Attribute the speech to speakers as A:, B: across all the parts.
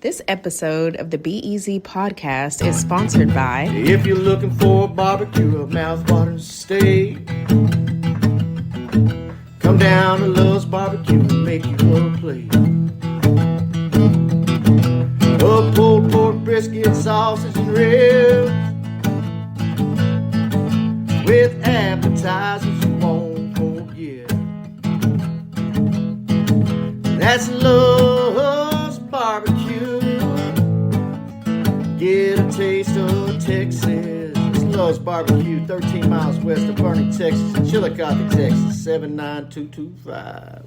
A: This episode of the Be Easy podcast is sponsored by...
B: If you're looking for a barbecue, a mouth-watering steak, come down to Love's Barbecue and make you a plate. A pulled pork brisket, sausage, and ribs, with appetizers you won't forget. That's Love's Barbecue. Get a taste of Texas. It's Love's Barbecue, 13 miles west of Bernie, Texas, and Chillicothe, Texas, 79225.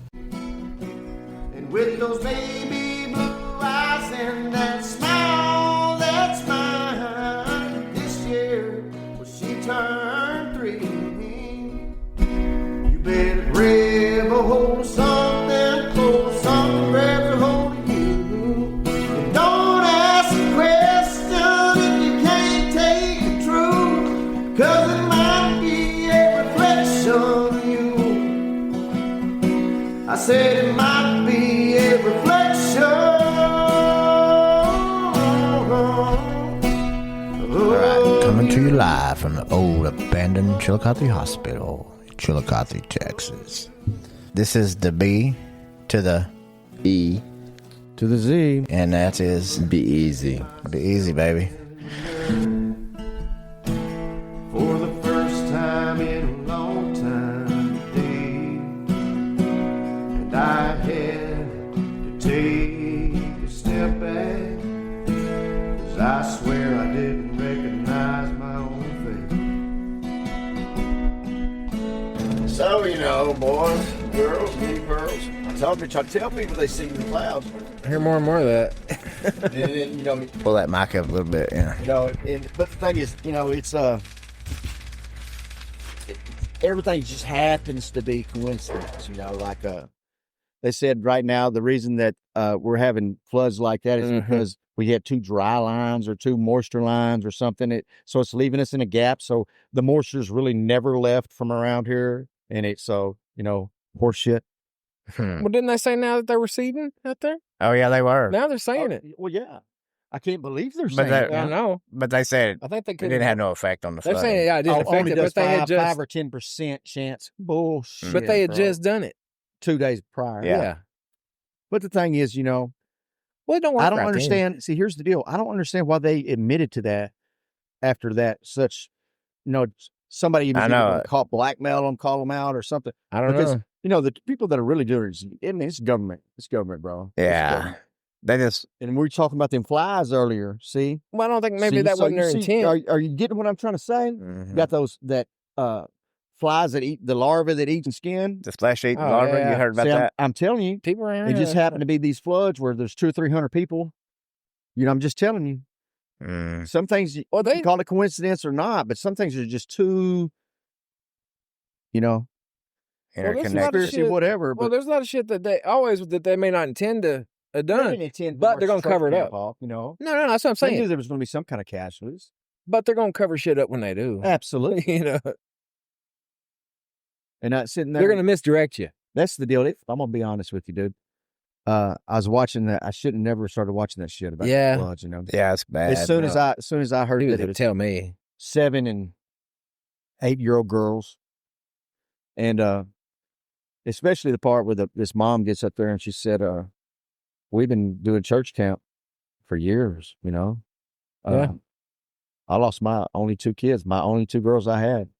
B: And with those baby blue eyes and that smile that's mine, this year when she turned 3, you better grab a hold of something close, something grabs a hold of you. And don't ask a question if you can't take the truth, 'cause it might be a reflection of you. I said it might be a reflection.
C: All right, coming to you live from the old abandoned Chillicothe Hospital, Chillicothe, Texas. This is the B to the
D: E
B: To the Z.
C: and that is
D: Be Easy.
C: Be Easy, baby.
B: For the first time in a long time today, and I had to take a step back, 'cause I swear I didn't recognize my own face. So, you know, boys, girls, me girls, I tell people they see the clouds.
D: I hear more and more of that.
B: And then, you know,
C: Pull that mic up a little bit, yeah.
B: you know, but the thing is, you know, it's everything just happens to be coincidence. You know, like they said right now, the reason that we're having floods like that is because we had 2 dry lines or 2 moisture lines or something. So it's leaving us in a gap. So the moisture's really never left from around here, and you know, horse shit.
D: Well, didn't they say now that they were seeding out there?
C: Oh, yeah, they were.
D: Now they're saying it.
B: Well, yeah, I can't believe they're
C: But
B: saying
C: that-
B: that.
D: I know.
C: But they said
D: I think they
C: it
D: could.
C: didn't have no effect on the
D: They're
C: flooding.
D: saying yeah, it didn't affect
B: Only
D: it,
B: does
D: but they had
B: 5
D: just.
B: or 10% chance. Bullshit.
D: But they had
B: bro.
D: just done it.
B: 2 days prior.
C: Yeah.
B: But the thing is, you know,
D: Well, it don't work.
B: I don't
D: right then.
B: understand. See, here's the deal. I don't understand why they admitted to that after that. Such, you know, somebody even
C: I know.
B: blackmail them, call them out or something.
D: I don't
B: Because,
D: know.
B: you know, the people that are really doing it, I mean, it's government. It's government, bro. It's
C: Yeah.
B: government.
C: They just,
B: And we were talking about them flies earlier. See?
D: Well, I don't think maybe
B: See?
D: that
B: So
D: wasn't
B: you
D: their
B: see-
D: intent.
B: Are you getting what I'm trying to say?
C: mhm.
B: You got those flies that eat the larvae that eat the skin.
C: the flesh-eating
D: Oh,
C: larva.
D: yeah.
C: You heard about
B: See,
C: that?
B: I'm telling you,
D: People around.
B: it just happened to be these floods where there's 200 or 300 people. You know, I'm just telling you.
C: Mm.
B: Some things you
D: Well, they
B: can call it coincidence or not, but some things are just too, you know,
D: Well, there's a lot of
C: Interconnected.
B: conspiracy,
D: shit-
B: whatever.
D: Well,
B: But
D: there's a lot of shit that they may not intend to have
B: they
D: done.
B: didn't intend to
D: but
B: march
D: they're gonna
B: the truck
D: cover it
B: camp
D: up.
B: off, you know,
D: No, that's what I'm
B: they knew
D: saying.
B: there was going to be some kind of casualties.
D: But they're gonna cover shit up when they do.
B: Absolutely.
D: You know,
B: And not sitting there.
D: they're gonna misdirect you.
B: That's the deal. I'm going to be honest with you, dude. I was watching that. I should have never started watching that shit about
D: Yeah.
B: the floods, you know.
C: Yeah, it's bad.
B: As soon as I heard
D: He was
B: that it
D: gonna
B: was
D: tell me.
B: 7 and 8-year-old girls, and especially the part where this mom gets up there and she said, "We've been doing church camp for years, you know.
D: Yeah.
B: I lost my only 2 kids, my only 2 girls I had.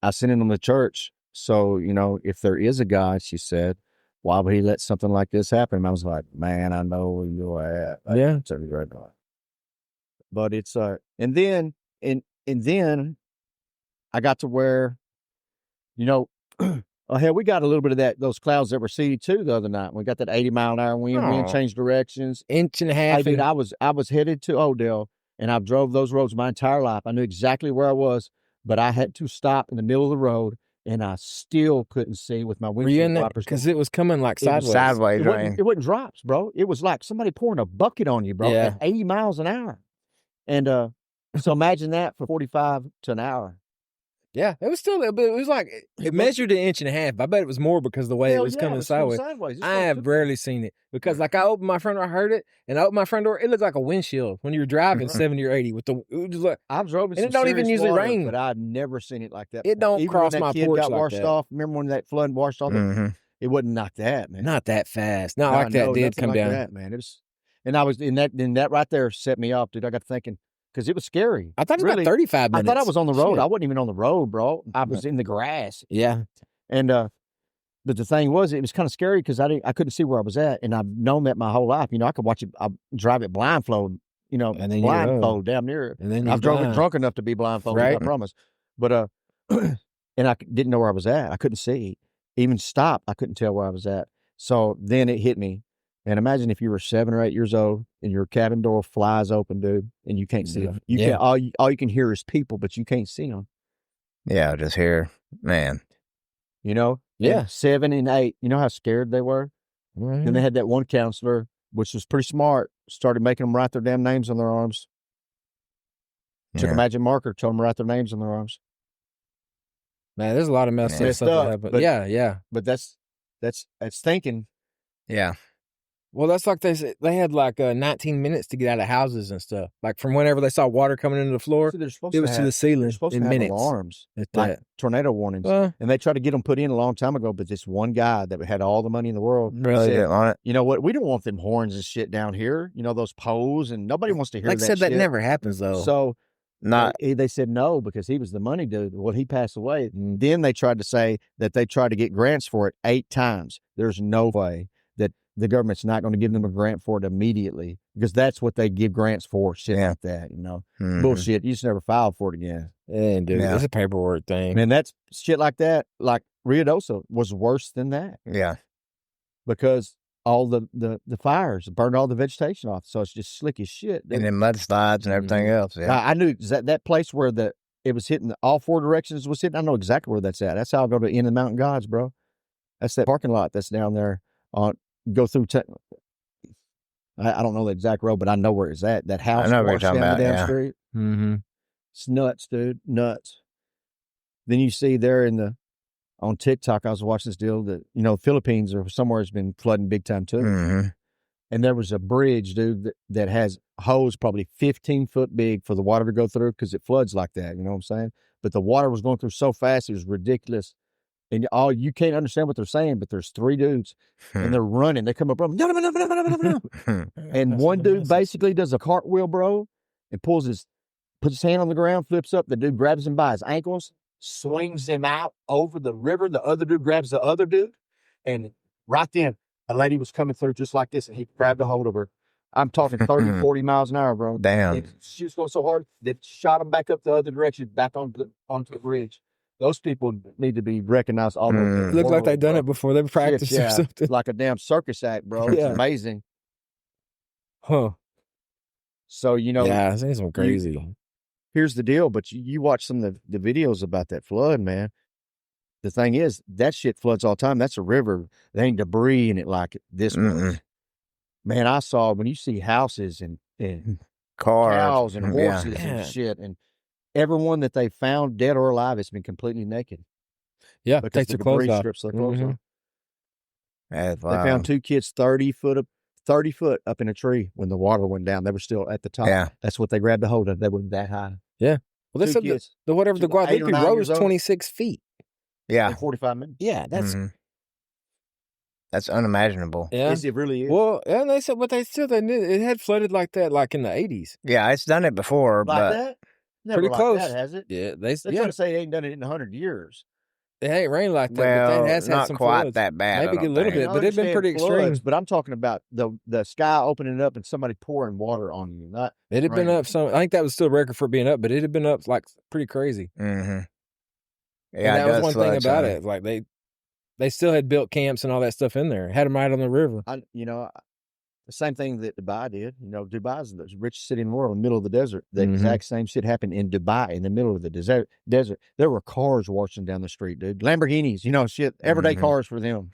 B: I sent them to church, so you know, if there is a God," she said, "why would He let something like this happen?" And I was like, "Man, I know where you're at."
D: Yeah.
B: But it's and then I got to where, you know, hell, we got a little bit of those clouds that were seeded too the other night. We got that 80-mile-an-hour wind
D: Oh.
B: changed directions.
D: Inch and a
B: Hey,
D: half.
B: dude, I was headed to Odell, and I've drove those roads my entire life. I knew exactly where I was, but I had to stop in the middle of the road, and I still couldn't see with my
D: Were you in
B: windshield
D: there?
B: wipers.
D: Because it was coming like
B: It was
D: sideways.
C: sideways,
B: It
C: right?
B: wasn't drops, bro. It was like somebody pouring a bucket on you, bro,
D: Yeah.
B: at 80 miles an hour. And so imagine that for 45 to an hour.
D: Yeah, it was still, but it was like, it measured 1.5 inches. I bet it was more because of the way it was coming sideways. I have rarely seen it because, like, I opened my front door, I heard it, and I opened my front door, it looked like a windshield when you were driving 70 or 80 with the, it was like,
B: I've drove in
D: and it don't even usually rain.
B: But I've never seen it like that.
D: It don't
B: Even
D: cross
B: when that
D: my
B: kid
D: porch
B: got
D: like
B: washed
D: that.
B: off. Remember when that flood washed off? It wasn't like that, man.
D: Not that fast. Not like that did come down.
B: That, man. It was, and I was in that right there set me off, dude. I got thinking because it was scary.
D: I thought it was about 35 minutes.
B: I thought I was on the road.
D: Shit.
B: I wasn't even on the road, bro. I was in the grass.
D: Yeah.
B: And but the thing was, it was kind of scary because I couldn't see where I was at, and I've known that my whole life. You know, I could watch it. I drive it blindfold. You know,
D: and then
B: blindfold damn near.
D: And then
B: I've drove it drunk enough to be blindfolded.
D: Right.
B: I promise. But and I didn't know where I was at. I couldn't see. Even stop, I couldn't tell where I was at. So then it hit me. And imagine if you were 7 or 8 years old and your cabin door flies open, dude, and you can't see them. You can't. All you can hear is people, but you can't see them.
C: Yeah, just hear, man.
B: You know?
D: Yeah.
B: And 7 and 8. You know how scared they were?
D: Mm-hmm.
B: Then they had that one counselor, which was pretty smart, started making them write their damn names on their arms. Took a magic marker, told them to write their names on their arms.
D: Man, there's a lot of messed stuff that happened.
B: But,
D: yeah.
B: But that's thinking.
C: Yeah.
D: Well, that's like they said, they had like 19 minutes to get out of houses and stuff. Like from whenever they saw water coming into the floor,
B: So
D: it was to the ceiling
B: they're supposed
D: in
B: to have
D: minutes.
B: alarms,
D: At
B: like
D: that.
B: tornado warnings. And they tried to get them put in a long time ago, but this one guy that had all the money in the world
C: Really
B: said,
C: didn't want it.
B: you know what? We don't want them horns and shit down here. You know, those poles, and nobody wants to hear
D: Like
B: that
D: said,
B: shit.
D: that never happens though.
B: So
C: Not.
B: they said no because he was the money dude. Well, he passed away. Then they tried to say that they tried to get grants for it 8 times. There's no way that the government's not going to give them a grant for it immediately because that's what they give grants for, shit like that, you know. Bullshit. You just never filed for it again.
D: And dude, it's a paperwork thing.
B: Man, that's shit like that. Like Ruidoso was worse than that.
C: Yeah.
B: Because all the fires burned all the vegetation off. So it's just slick as shit. Dude.
C: And then mudslides and everything else. Yeah.
B: I knew that place where it was hitting all 4 directions was hitting. I know exactly where that's at. That's how I go to End of the Mountain Gods, bro. That's that parking lot that's down there on go through. I don't know the exact road, but I know where it's at. That house.
C: I know what you're talking
B: down
C: about.
B: the damn
C: Yeah.
B: street.
D: Mm-hmm.
B: It's nuts, dude. Nuts. Then you see there on TikTok, I was watching this deal that, you know, Philippines or somewhere has been flooding big time too.
C: Mm-hmm.
B: And there was a bridge, dude, that has holes probably 15 foot big for the water to go through because it floods like that. You know what I'm saying? But the water was going through so fast, it was ridiculous. And you can't understand what they're saying, but there's 3 dudes and they're running. They come up, no. And one dude basically does a cartwheel, bro, and puts his hand on the ground, flips up. The dude grabs him by his ankles, swings him out over the river. The other dude grabs the other dude. And right then, a lady was coming through just like this, and he grabbed a hold of her. I'm talking 30, 40 miles an hour, bro.
C: Damn.
B: And she was going so hard that shot him back up the other direction, back onto the bridge. Those people need to be recognized all over.
D: Look like they've done it before. They've practiced or something.
B: Like a damn circus act, bro. It's amazing.
D: Huh.
B: So, you know.
D: Yeah, it's some crazy.
B: Here's the deal, but you watch some of the videos about that flood, man. The thing is, that shit floods all the time. That's a river. There ain't debris in it like this one. Man, I saw when you see houses and
C: cars,
B: cows and horses and shit, and everyone that they found, dead or alive, has been completely naked.
D: Yeah,
B: because
D: takes their clothes off.
B: Strips their clothes off.
C: Wow.
B: They found 2 kids 30 foot up in a tree when the water went down. They were still at the top.
C: Yeah.
B: That's what they grabbed a hold of. They were that high.
D: Yeah. Well, they
B: 2
D: said
B: kids.
D: the Guadalupe
B: 8 or 9
D: Road
B: years
D: was
B: old.
D: 26 feet.
C: Yeah.
B: In 45 minutes.
D: Yeah, that's
C: That's unimaginable.
D: yeah.
B: Yes, it really is.
D: Well, and they said, but they knew it had flooded like that, like in the 80s.
C: Yeah, it's done it before,
B: like
C: but
B: that? Never
D: pretty
B: like
D: close.
B: that, has it?
D: Yeah,
B: They're trying to say they ain't done it in 100 years.
D: It ain't rained like that,
C: well,
D: but that has had
C: not
D: some
C: quite
D: floods.
C: that bad.
D: Maybe
C: I
D: a
C: don't
D: little
C: think.
D: bit, but it's been pretty extreme.
B: But I'm talking about the sky opening up and somebody pouring water on you. Not
D: It had been
B: rain.
D: up some. I think that was still a record for being up, but it had been up like pretty crazy.
C: Mm-hmm.
D: And
C: Yeah,
D: that
C: it
D: was
C: does
D: one thing
C: flood
D: about
C: some.
D: it. Like they still had built camps and all that stuff in there. Had them right on the river.
B: The same thing that Dubai did. You know, Dubai is the richest city in the world in the middle of the desert. The
D: Mhm.
B: exact same shit happened in Dubai in the middle of the desert. There were cars washing down the street, dude. Lamborghinis, shit. Everyday
C: Mhm.
B: cars for them.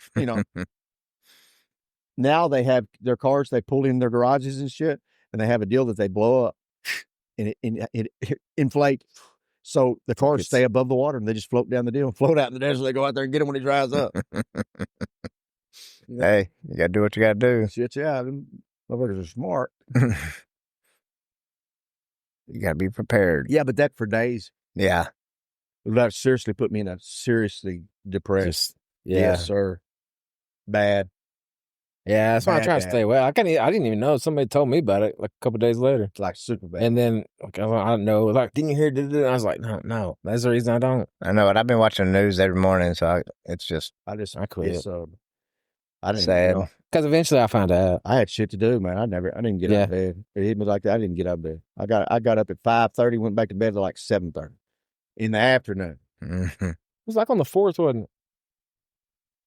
B: Now they have their cars, they pull in their garages and shit, and they have a deal that they blow up and it inflate So the cars stay above the water and they just float down the deal and float out in the desert. They go out there and get them when it dries up.
C: Hey, you got to do what you got to do.
B: Shit, yeah. Them motherfuckers are smart.
C: You got to be prepared.
B: Yeah, but that for days.
C: Yeah.
B: That seriously put me in a seriously depressed. Yes, sir. Bad.
D: Yeah, that's why I try to stay away. I didn't even know. Somebody told me about it like a couple days later.
B: It's like super bad.
D: And then like, I don't know. Like, didn't you hear? And I was like, no. That's the reason I don't.
C: I know it. I've been watching the news every morning, so I
D: quit.
B: I didn't
C: sad.
D: Because eventually I found out.
B: I had shit to do, man. I didn't get out of bed. It hit me like that. I didn't get out of bed. I got up at 5:30, went back to bed at like 7:30 in the afternoon.
C: Mm-hmm.
D: It was like on the 4th, wasn't it?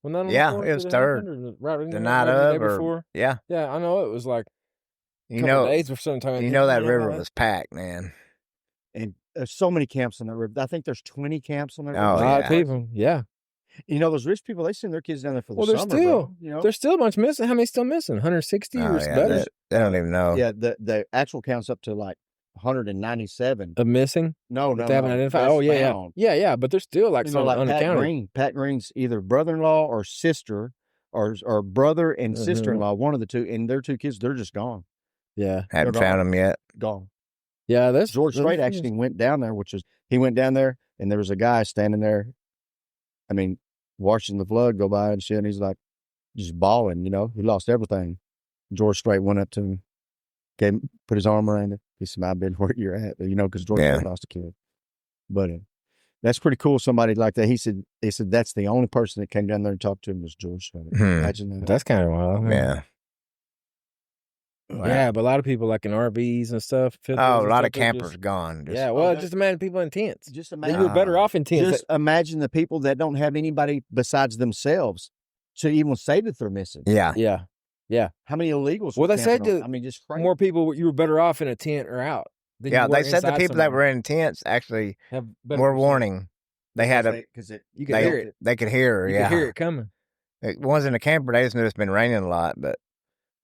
D: Well, not on
C: Yeah,
D: the 4th,
C: it was 3rd.
D: Right,
C: the night of,
D: the day before.
C: Yeah.
D: Yeah, I know it was like
C: you know,
D: days or sometime.
C: You know that river was packed, man.
B: And there's so many camps on that river. I think there's 20 camps on that river.
C: Oh,
D: a lot of people. Yeah.
B: You know, those rich people, they send their kids down there for the
D: there's
B: summer.
D: Still,
B: bro, you know?
D: There's still a bunch missing. How many still missing? 160 or better?
C: They don't even know.
B: Yeah, the actual count's up to like 197.
D: Missing?
B: No.
D: They haven't identified. Oh, yeah. Yeah, but there's still like some unaccounted.
B: Pat Green's either brother-in-law or sister or brother and sister-in-law, one of the two, and their 2 kids, they're just gone.
D: Yeah.
C: Haven't found them yet.
B: Gone.
D: Yeah, that's
B: George Strait actually went down there, he went down there and there was a guy standing there, watching the flood go by and shit, and he's like just bawling, you know. He lost everything. George Strait went up to him, put his arm around him. He said, I've been where you're at, you know, because George Strait lost a kid. But that's pretty cool, somebody like that. He said that's the only person that came down there and talked to him was George Strait. Imagine that.
D: That's kind of wild.
C: Yeah.
D: Wow. Yeah, but a lot of people like in RVs and stuff.
C: A lot of campers gone.
D: Just imagine people in tents.
B: Just imagine.
D: You were better off in tents.
B: Just imagine the people that don't have anybody besides themselves to even say that they're missing.
C: Yeah.
B: How many illegals?
D: Well, they said
B: just crazy.
D: More people, you were better off in a tent or out.
C: Yeah, they said the people that were in tents actually have more warning. They had
D: you could hear it.
C: They could hear.
D: You could hear it coming.
C: It wasn't a camper. They just knew it's been raining a lot, but.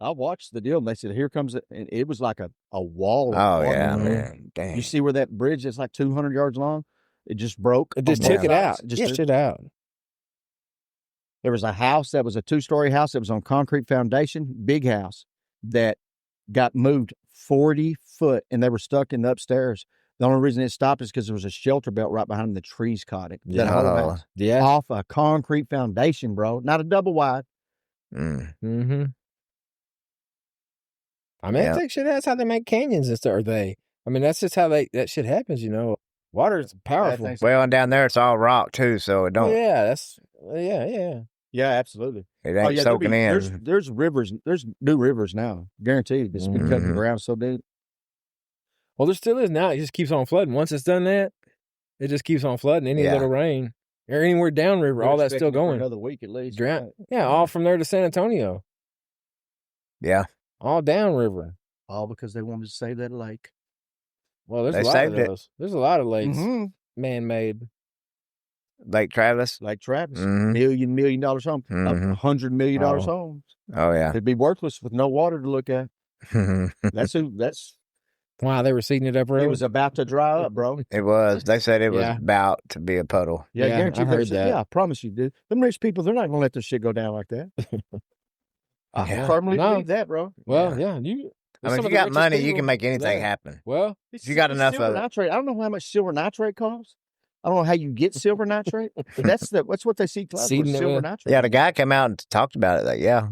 B: I watched the deal and they said, here comes it. And it was like a wall.
C: Oh, yeah, man. Dang.
B: You see where that bridge is like 200 yards long? It just broke.
D: It just took it out. Just took it out.
B: There was a house that was a 2-story house that was on concrete foundation, big house, that got moved 40 foot and they were stuck in the upstairs. The only reason it stopped is because there was a shelter belt right behind them. The trees caught it. That whole house.
D: Yeah.
B: Off a concrete foundation, bro. Not a double wide.
D: Mm-hmm. I mean, I think that's how they make canyons and stuff. That's just how that shit happens, you know. Water is powerful.
C: Well, and down there it's all rock too, so it don't.
B: Yeah, absolutely.
C: It ain't soaking in.
B: There's rivers. There's new rivers now, guaranteed. It's been cutting the ground so deep.
D: Well, there still is now. It just keeps on flooding. Once it's done that, it just keeps on flooding. Any little rain or anywhere downriver, all that's still going.
B: Another week at least.
D: Right? Yeah, all from there to San Antonio.
C: Yeah.
D: All downriver.
B: All because they wanted to save that lake.
D: Well, there's a lot of those. There's a lot of lakes, man-made.
C: Lake Travis.
B: $1 million home. $100 million homes.
C: Oh, yeah.
B: It'd be worthless with no water to look at. That's
D: Wow, they were seeding it up early.
B: It was about to dry up, bro.
C: It was. They said it was about to be a puddle.
B: Yeah, guaranteed.
D: I heard that.
B: Yeah, I promise you, dude. Them rich people, they're not going to let this shit go down like that. I firmly believe that, bro.
D: Well,
C: if you got money, you can make anything happen.
D: Well,
C: if you got enough of it.
B: Nitrate. I don't know how much silver nitrate costs. I don't know how you get silver nitrate, but that's what they see clouds with, silver nitrate.
C: Yeah, the guy came out and talked about it.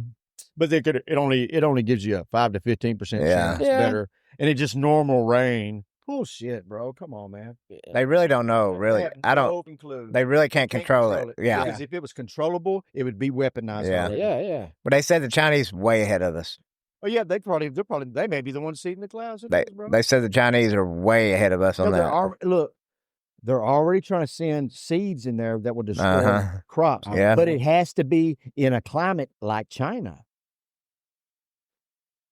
B: But it only gives you a 5 to 15% chance better, and it just normal rain. Bullshit, bro. Come on, man.
C: They really don't know. Really, I don't. They really can't control it. Yeah,
B: because if it was controllable, it would be weaponized.
D: Yeah.
C: But they said the Chinese way ahead of us.
B: Oh yeah, they may be the ones seeing the clouds.
C: They said the Chinese are way ahead of us on that.
B: They're already trying to send seeds in there that will destroy crops.
C: Yeah.
B: But it has to be in a climate like China.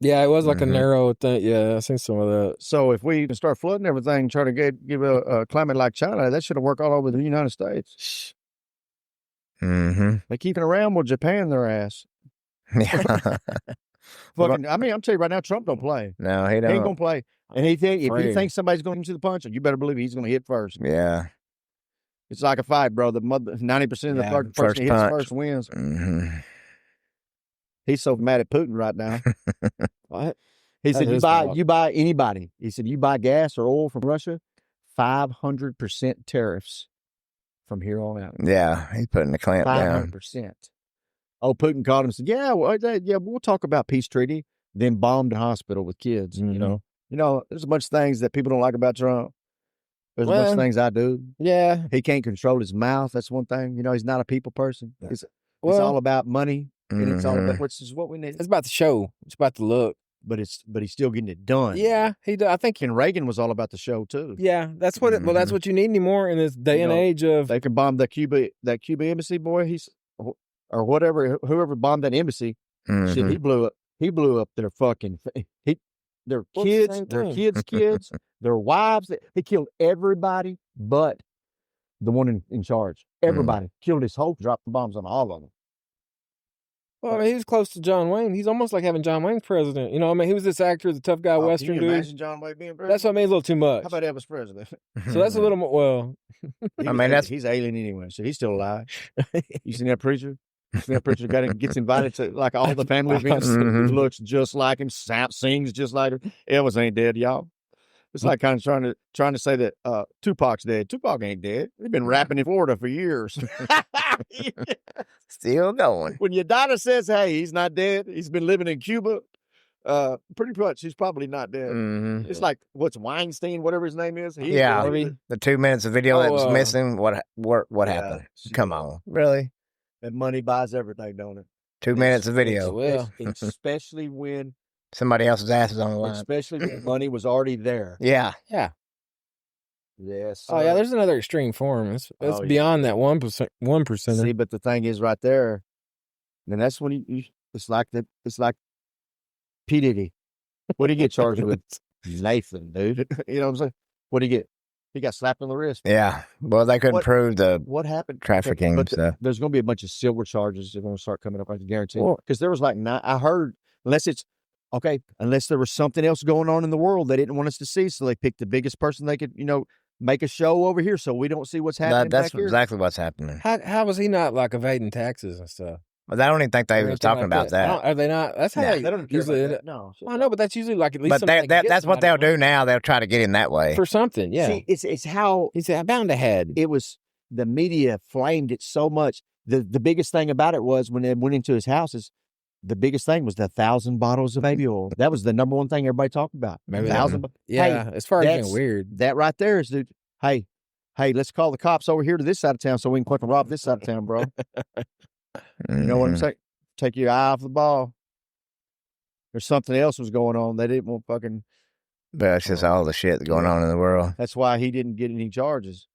D: Yeah, it was like a narrow thing. Yeah, I seen some of that.
B: So if we start flooding everything, try to give a climate like China, that should work all over the United States.
C: Mm-hmm.
B: They keeping around with Japan their ass.
C: Yeah.
B: Fucking, I mean, I'm telling you right now, Trump don't play.
C: No, he
B: He ain't
C: don't.
B: gonna play. And if he thinks somebody's going to the punch, you better believe he's going to hit first.
C: Yeah.
B: It's like a fight, bro. The 90% of the person
C: first
B: who hits
C: punch.
B: first wins.
C: Mm-hmm.
B: He's so mad at Putin right now.
D: What?
B: He said, you buy anybody. He said, you buy gas or oil from Russia, 500% tariffs from here on out.
C: Yeah, he's putting the clamp down.
B: 500%. Oh, Putin called him and said, we'll talk about peace treaty. Then bombed a hospital with kids.
C: Mm-hmm.
B: You know, there's a bunch of things that people don't like about Trump. There's a bunch of things I do.
D: Yeah.
B: He can't control his mouth. That's one thing. You know, he's not a people person. It's all about money. And it's all about, which is what we need.
D: It's about the show. It's about the look.
B: But he's still getting it done.
D: Yeah, he does. I think.
B: And Reagan was all about the show too.
D: Yeah, that's what. Well, that's what you need anymore in this day and age of.
B: They could bomb that Cuba embassy, boy. Or whatever, whoever bombed that embassy.
C: Mm-hmm.
B: Shit, he blew up their fucking. Their kids, their kids, their wives. He killed everybody but the one in charge. Everybody killed his whole. Dropped the bombs on all of them.
D: Well, I mean, he was close to John Wayne. He's almost like having John Wayne's president. You know, I mean, he was this actor, the tough guy, Western dude.
B: Imagine John Wayne being president?
D: That's what I mean, a little too much.
B: How about Elvis president?
D: So that's a little more, well.
C: I mean,
B: he's alien anyway, so he's still alive. You seen that preacher? That preacher gets invited to like all the family events.
C: Mm-hmm.
B: Looks just like him, sings just like him. Elvis ain't dead, y'all. It's like kind of trying to say that Tupac's dead. Tupac ain't dead. He's been rapping in Florida for years.
C: Still going.
B: When your daughter says, "Hey, he's not dead. He's been living in Cuba," pretty much he's probably not dead.
C: Mm-hmm.
B: It's like what's Weinstein, whatever his name is.
C: The 2 minutes of video that was missing. What happened? Come on, really?
B: That money buys everything, don't it?
C: 2 minutes of video.
D: Well,
B: especially when
C: somebody else's ass is on the line.
B: Especially when money was already there.
C: Yeah.
D: Yeah.
B: Yes.
D: Oh yeah, there's another extreme form. It's beyond that 1%.
B: See, but the thing is, right there, then that's when it's like P Diddy. What did he get charged with? Nathan, dude. You know what I'm saying? What did he get? He got slapped on the wrist.
C: Yeah. Well, they couldn't prove
B: what happened.
C: Trafficking stuff.
B: There's going to be a bunch of silver charges that are going to start coming up. I can guarantee. Because there was like I heard unless there was something else going on in the world they didn't want us to see, so they picked the biggest person they could, make a show over here so we don't see what's happening.
C: That's
B: back here.
C: exactly what's happening.
D: How was he not like evading taxes and stuff?
C: But I don't even think they were talking about that.
D: Are they not? That's how they
B: don't
D: usually.
B: that. No,
D: I know, but that's usually like at least.
C: But that's what they'll do now. They'll try to get him that way
D: for something. Yeah,
B: see, it's how
D: he said. Bound to head.
B: It was the media flamed it so much. The biggest thing about it was when they went into his houses. The biggest thing was the 1,000 bottles of baby oil. That was the number one thing everybody talked about.
D: Maybe
B: 1,000.
D: Yeah,
B: hey,
D: as far as being weird,
B: that right there is, dude. Hey, let's call the cops over here to this side of town so we can fucking rob this side of town, bro. You know what I'm saying? Take your eye off the ball. There's something else was going on. They didn't want fucking.
C: But it's just all the shit going on in the world.
B: That's why he didn't get any charges.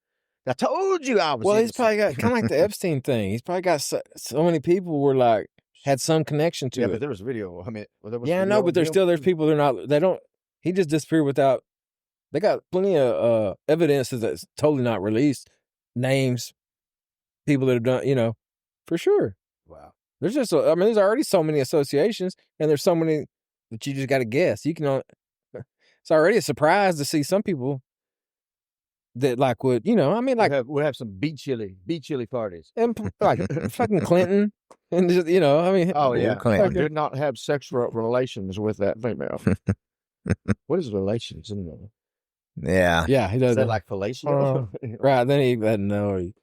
B: I told you I was.
D: Well, he's probably got kind of like the Epstein thing. He's probably got so many people were like had some connection to it.
B: Yeah, but there was video. I mean,
D: I know, but there's people. They don't. He just disappeared without. They got plenty of evidence that's totally not released. Names, people that have done. For sure.
B: Wow.
D: There's just. There's already so many associations, and there's so many that you just got to guess. You can. It's already a surprise to see some people that would.
B: We'll have some beet chili parties,
D: and like fucking Clinton. And just,
B: oh yeah,
C: Clinton.
B: I did not have sexual relations with that female. What is relations?
C: Yeah,
D: he does.
B: Is that like fellatio?
D: Right. Then he doesn't know. He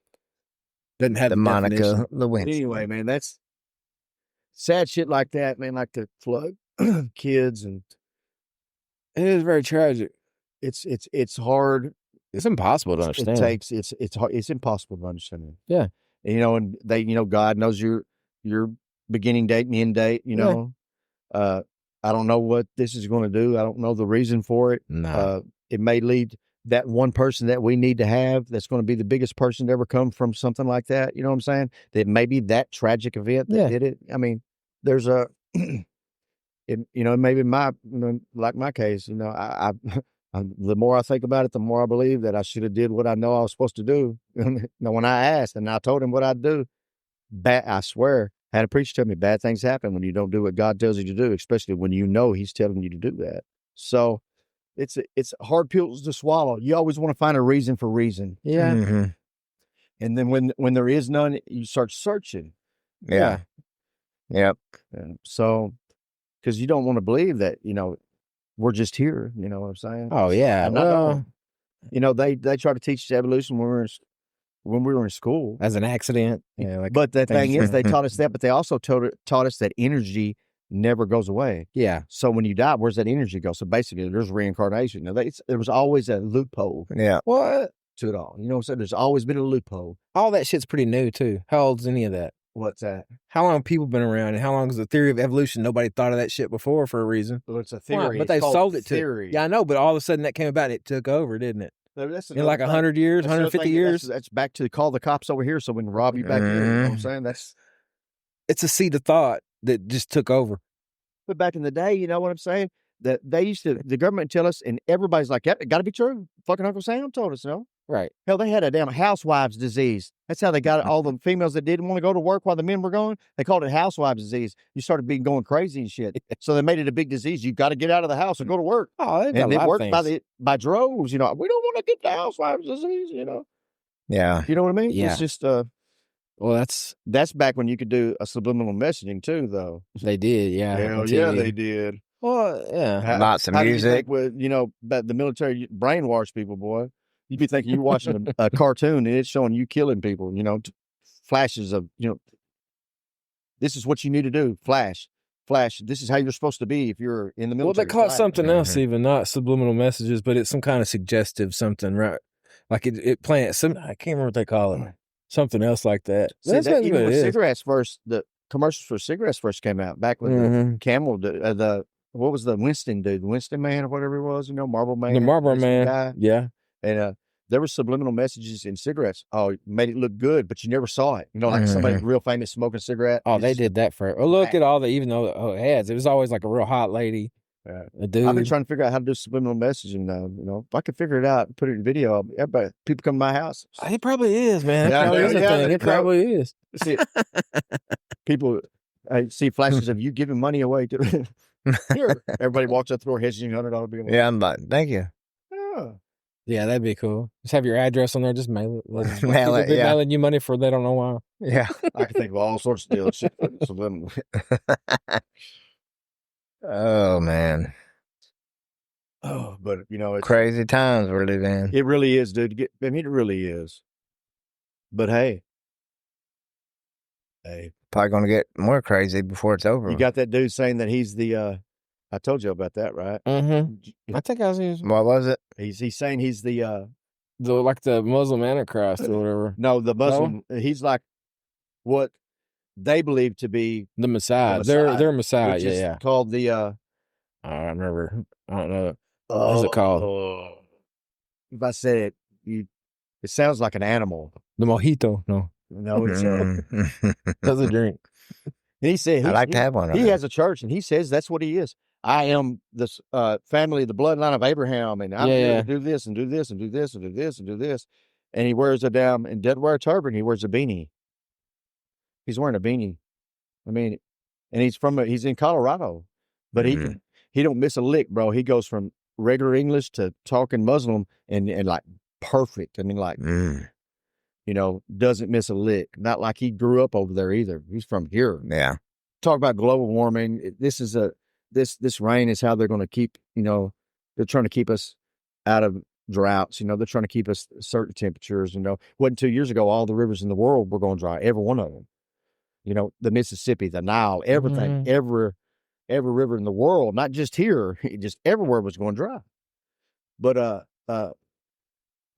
D: doesn't have
C: the Monica Lewinsky.
B: Anyway, man, that's sad shit like that, man. Like the flood, kids, and
D: it is very tragic.
B: It's hard.
D: It's impossible to understand.
B: It's hard. It's impossible to understand.
D: Yeah.
B: And they, God knows your beginning date and end date, I don't know what this is going to do. I don't know the reason for it.
D: No.
B: It may lead that one person that we need to have that's going to be the biggest person to ever come from something like that. You know what I'm saying? That maybe that tragic event that did it. I mean, there's maybe like my case, I the more I think about it, the more I believe that I should have did what I know I was supposed to do. When I asked and I told him what I'd do, I swear Had a preacher tell me bad things happen when you don't do what God tells you to do, especially when you know He's telling you to do that. So it's hard pills to swallow. You always want to find a reason for reason.
D: Yeah.
C: Mm-hmm.
B: And then when there is none, you start searching.
C: Yeah. Yep.
B: So, because you don't want to believe that, we're just here. You know what I'm saying?
D: Oh yeah. Well,
B: they try to teach us evolution when we were in school
D: as an accident. Yeah.
B: But the thing is, they taught us that, but they also taught us that energy never goes away.
D: Yeah.
B: So when you die, where's that energy go? So basically, there's reincarnation. Now, there was always a loophole.
C: Yeah.
D: What?
B: To it all. You know what I'm saying? There's always been a loophole.
D: All that shit's pretty new too. How old's any of that?
B: What's that?
D: How long have people been around, and how long is the theory of evolution? Nobody thought of that shit before for a reason.
B: Well, it's a theory.
D: But they sold it to.
B: Theory.
D: Yeah, I know. But all of a sudden, that came about, and it took over, didn't it? In like 100 years, 150 years.
B: That's back to call the cops over here, so we can rob you back here. You know what I'm saying?
D: It's a seed of thought that just took over.
B: But back in the day, you know what I'm saying? That they used to, the government tell us, and everybody's like, "Yeah, it got to be true." Fucking Uncle Sam told us, no.
D: Right.
B: Hell, they had a damn housewives disease. That's how they got all the females that didn't want to go to work while the men were gone. They called it housewives disease. You started going crazy and shit. So they made it a big disease. You got to get out of the house and go to work.
D: Oh,
B: and it worked by droves. We don't want to get the housewives disease.
C: Yeah.
B: You know what I mean?
D: Yeah.
B: It's just
D: well,
B: that's back when you could do a subliminal messaging too, though.
D: They did. Yeah.
B: Hell yeah, they did.
D: Well, yeah.
C: Lots of music.
B: With the military brainwash people, boy. You'd be thinking you're watching a cartoon and it's showing you killing people, flashes of, this is what you need to do. Flash. This is how you're supposed to be if you're in the military.
D: Well, they call it something else, even not subliminal messages, but it's some kind of suggestive something, right? Like it plants some, I can't remember what they call it. Something else like that.
B: See,
D: That's what
B: even
D: it
B: when
D: is.
B: cigarettes the commercials for cigarettes first came out, back when the Camel, what was the Winston dude, Winston man or whatever it was, Marlboro man.
D: The Marlboro man.
B: Guy.
D: Yeah.
B: And there were subliminal messages in cigarettes. Oh, made it look good, but you never saw it. Like somebody real famous smoking a cigarette.
D: Oh, they did that for. Well, look at all the, even though ads, it was always like a real hot lady. A dude.
B: I've been trying to figure out how to do subliminal messaging now. If I could figure it out and put it in video, people come to my house.
D: It probably is, man. It probably is.
B: See, people, I see flashes of you giving money away to here. Everybody walks up the door, hedging $100 bill.
C: Yeah, I'm like, thank you.
D: Yeah, that'd be cool. Just have your address on there. Just mail it.
C: Mail it. Yeah.
D: Mailing you money for they don't know why.
C: Yeah,
B: I can think of all sorts of deals. Shit, subliminal.
C: Oh man.
B: Oh, but it's
C: crazy times we're living in.
B: It really is, dude. It really is. But hey,
C: Probably gonna get more crazy before it's over.
B: You got that dude saying that he's the. I told you about that, right?
D: Mm-hmm. I think I was using.
C: What was it?
B: He's saying he's the
D: Muslim Antichrist or whatever.
B: No, the Muslim. No? He's like what they believe to be
D: the Messiah. They're Messiah.
B: Which is called the. I
D: remember. I don't know. What's it called?
B: If I said it, it sounds like an animal.
D: The mojito. No,
B: it's
D: that's a drink.
B: And he said,
C: I like to have one.
B: He has a church, and he says that's what he is. I am the family, the bloodline of Abraham, and I'm going to do this and do this and do this and do this and do this. And he wears and doesn't wear a turban. He wears a beanie. He's wearing a beanie. I mean, and he's in Colorado, but he don't miss a lick, bro. He goes from regular English to talking Muslim and like perfect. I mean, like, doesn't miss a lick. Not like he grew up over there either. He's from here.
C: Yeah.
B: Talk about global warming. This rain is how they're going to keep, they're trying to keep us out of droughts. They're trying to keep us certain temperatures. Wasn't 2 years ago, all the rivers in the world were going dry. Every one of them. The Mississippi, the Nile, everything, every river in the world, not just here, just everywhere was going dry. But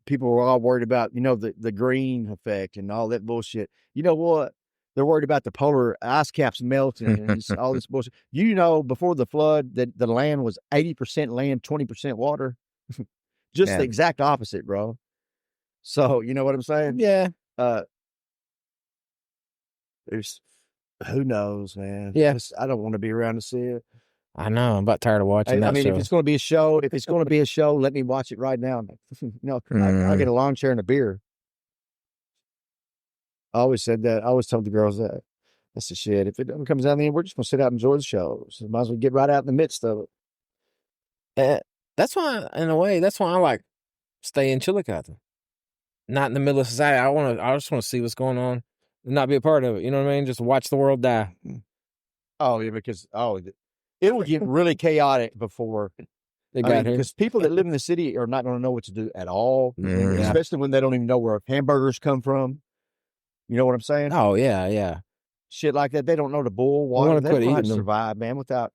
B: people were all worried about, the green effect and all that bullshit. You know what? They're worried about the polar ice caps melting and all this bullshit. Before the flood, that the land was 80% land, 20% water. Just the exact opposite, bro. So, you know what I'm saying?
D: Yeah.
B: Who knows, man?
D: Yeah.
B: I don't want to be around to see it.
D: I know. I'm about tired of watching that show.
B: If it's going to be a show, let me watch it right now. I'll get a lawn chair and a beer. I always said that. I always told the girls that. That's the shit. If it comes down the end, we're just gonna sit out and enjoy the show. So might as well get right out in the midst of it.
D: That's why, in a way, that's why I like stay in Chillicothe, not in the middle of society. I just want to see what's going on and not be a part of it. You know what I mean? Just watch the world die.
B: Oh yeah, because it will get really chaotic before
D: they got here.
B: Because people that live in the city are not going to know what to do at all, especially when they don't even know where hamburgers come from. You know what I'm saying?
D: Oh yeah.
B: Shit like that. They don't know to boil water. They don't know how to survive, man, without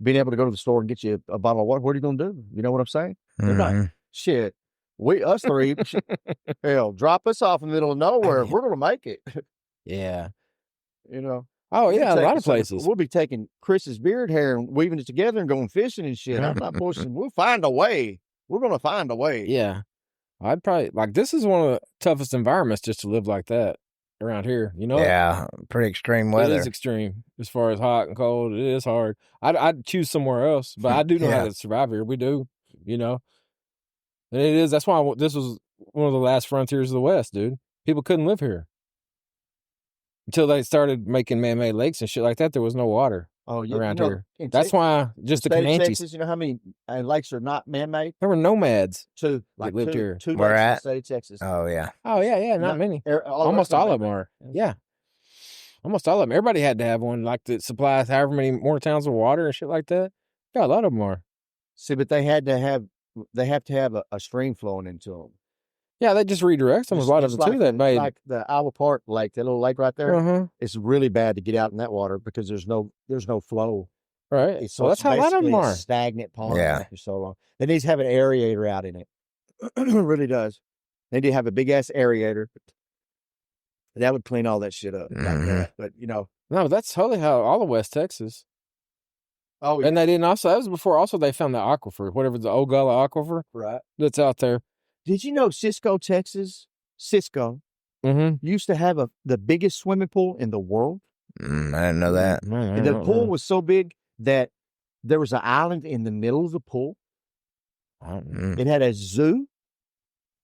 B: being able to go to the store and get you a bottle of water. What are you going to do? You know what I'm saying? They're not. Shit. Us three, hell, drop us off in the middle of nowhere. We're going to make it.
D: Yeah.
B: You know?
D: Oh, yeah, a lot of places.
B: We'll be taking Chris's beard hair and weaving it together and going fishing and shit. I'm not bullshitting. We'll find a way. We're going to find a way.
D: Yeah. I'd probably, this is one of the toughest environments just to live like that around here, you know?
C: Yeah, pretty extreme weather.
D: It is extreme as far as hot and cold. It is hard. I'd choose somewhere else, but I do know how to survive here. We do, you know? And it is, that's why this was one of the last frontiers of the West, dude. People couldn't live here. Until they started making man-made lakes and shit like that, there was no water around here. That's why just the Comanches.
B: Texas, you know how many lakes are not man-made?
D: There were nomads
B: that
D: lived here.
B: Two lakes in the state of Texas.
C: Oh, yeah.
D: Oh, yeah, not many. Almost all of them are. Yeah. Almost all of them. Everybody had to have one, that supplies however many more towns with water and shit like that. Yeah, a lot of them are.
B: See, but they have to have a stream flowing into them.
D: Yeah, they just redirect them. A lot of them too. That made
B: like the Iowa Park Lake, that little lake right there. It's really bad to get out in that water because there's no flow.
D: Right. So that's how a lot of them are.
B: A stagnant pond for so long. They need to have an aerator out in it. It really does. They need to have a big ass aerator. That would clean all that shit up. Like that. But
D: no, that's totally how all of West Texas.
B: Oh, yeah.
D: And they didn't that was before also they found the aquifer, whatever the Ogalla aquifer,
B: right?
D: That's out there.
B: Did you know Cisco, Texas, used to have the biggest swimming pool in the world?
C: I didn't know that.
B: And the pool was so big that there was an island in the middle of the pool. It had a zoo.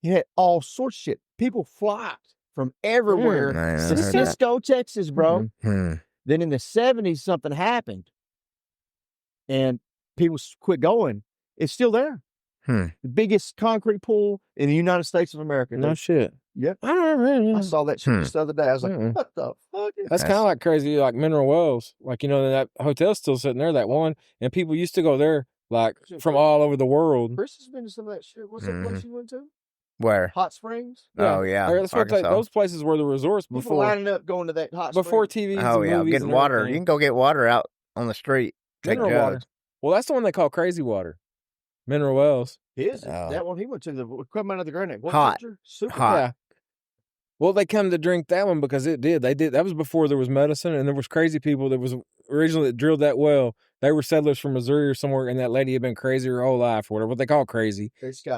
B: It had all sorts of shit. People flocked from everywhere to Cisco, Texas, bro. Then in the 70s, something happened. And people quit going. It's still there. The biggest concrete pool in the United States of America.
D: No shit.
B: Yep. I saw that shit just the other day. I was like, what the fuck?
D: That's kind of like crazy, like Mineral Wells. That hotel's still sitting there, that one. And people used to go there, from all over the world.
B: Chris has been to some of that shit. What's that place you went to?
C: Where?
B: Hot Springs?
C: Yeah. Oh, yeah.
D: That's what those places were the resorts before.
B: People lining up going to that hot
D: before
B: springs.
D: TVs
C: Oh,
D: and
C: yeah.
D: movies
C: Getting water.
D: Everything.
C: You can go get water out on the street.
D: Mineral water. Well, that's the one they call crazy water. Mineral Wells.
B: That one he went to, come out of the granite.
C: Hot.
B: Super
C: hot.
D: Yeah. Well, they come to drink that one because it did. They did. That was before there was medicine, and there was crazy people that was originally that drilled that well. They were settlers from Missouri or somewhere, and that lady had been crazy her whole life, or whatever. What they call crazy.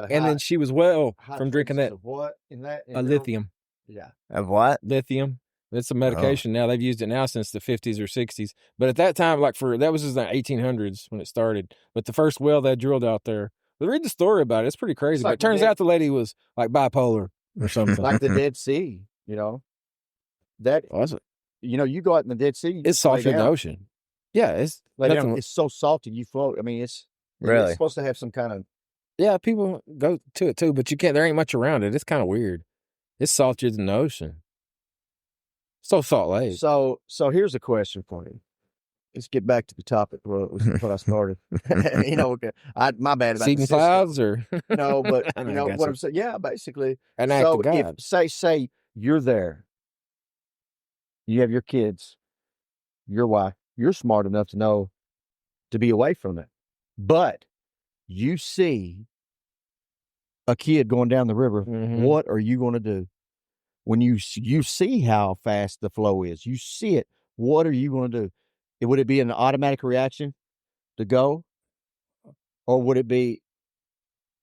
D: Then she was from drinking that.
B: Of what in that?
D: Lithium.
B: Yeah.
C: Of what?
D: Lithium. It's a medication now. They've used it now since the 50s or 60s. But at that time, that was in the 1800s when it started. But the first well they drilled out there. But read the story about it. It's pretty crazy. But it turns out the lady was bipolar or something.
B: Like the Dead Sea, That
D: was it?
B: You go out in the Dead Sea.
D: It's salty in the ocean. Yeah, it's
B: so salty you float. I mean, it's supposed to have some kind of.
D: Yeah, people go to it too, but you can't. There ain't much around it. It's kind of weird. It's saltier than the ocean. So Salt Lake.
B: So here's a question for you. Let's get back to the topic what I started. My bad about
D: Seeing clouds or
B: no, but what I'm saying. Yeah, basically.
D: An act of God.
B: If say you're there, you have your kids, your wife, you're smart enough to know to be away from it, but you see a kid going down the river. What are you going to do when you see how fast the flow is? You see it. What are you going to do? Would it be an automatic reaction to go? Or would it be,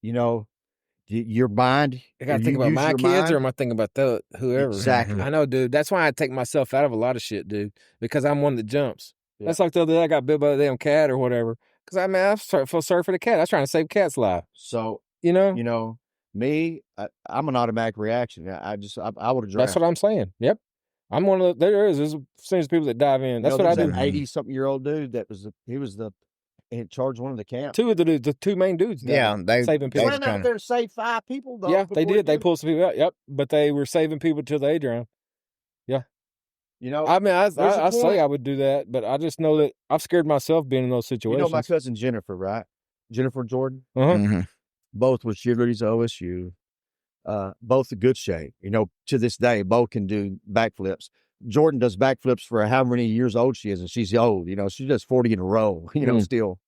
B: your mind?
D: I got to think about my kids or am I thinking about whoever?
B: Exactly.
D: I know, dude. That's why I take myself out of a lot of shit, dude, because I'm one that jumps. Yeah. That's like the other day I got bit by a damn cat or whatever. Because I feel sorry for the cat. I was trying to save the cat's life.
B: So, me, I'm an automatic reaction. I would have drowned.
D: That's what I'm saying. Yep. I'm one of the, there's seems people that dive in. That's what I do.
B: An 80-something-year-old dude that he was in charge of one of the camps.
D: Two of the two main dudes.
C: They
D: saving people.
B: They went out there and saved 5 people, though.
D: Yeah, they did. They pulled some people out. Yep, but they were saving people till they drowned. Yeah.
B: You know,
D: I mean, I say I would do that, but I just know that I've scared myself being in those situations.
B: You know my cousin Jennifer, right? Jennifer Jordan?
D: Uh-huh.
C: Mm-hmm.
B: Both were cheerleaders at OSU. Both in good shape. You know, to this day, both can do backflips. Jordan does backflips for how many years old she is, and she's old. You know, she does 40 in a row, you know, still.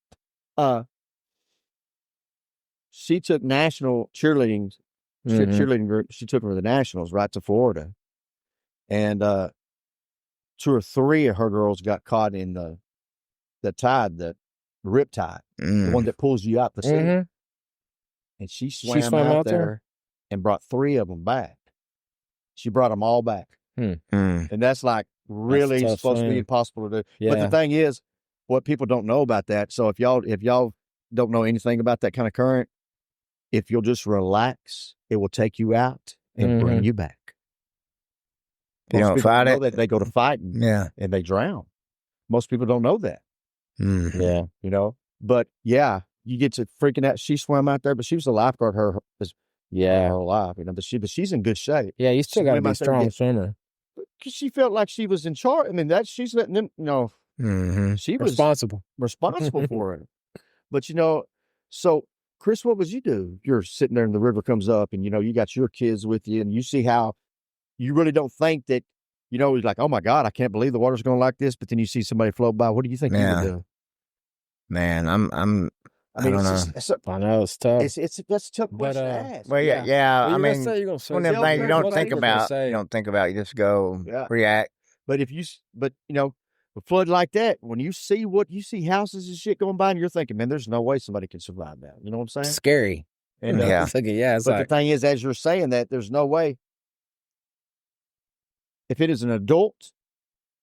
B: She took national cheerleading group. She took them to the nationals right to Florida. And 2 or 3 of her girls got caught in the tide, the rip tide, the one that pulls you out the sea. And she swam out there and brought 3 of them back. She brought them all back. And that's like really supposed to be impossible to do. Yeah. But the thing is, what people don't know about that, so if y'all don't know anything about that kind of current, if you'll just relax, it will take you out and bring you back.
C: You don't fight it?
B: That they go to fighting and they drown. Most people don't know that. Yeah, you know. But yeah, you get to freaking out. She swam out there, but she was a lifeguard her whole life, you know. But she's in good shape.
D: Yeah, you still got to be a strong swimmer.
B: Because she felt like she was in charge. I mean, she's letting them, you know. She was responsible for it. But you know, so Chris, what would you do? You're sitting there and the river comes up, and you know you got your kids with you, and you see how you really don't think that, you know, it's like, oh my God, I can't believe the water's going like this. But then you see somebody float by. What do you think you would do?
C: Man, I don't know.
D: I know it's tough.
B: That's a tough question to ask.
C: Well, yeah.
D: Well,
C: I mean,
D: you're gonna say
C: one of them things you don't think about. You don't think about. You just go react.
B: But you know, a flood like that, when you see houses and shit going by, and you're thinking, man, there's no way somebody can survive that. You know what I'm saying?
D: Scary.
B: And
D: it's like,
B: but the thing is, as you're saying that, there's no way. If it is an adult,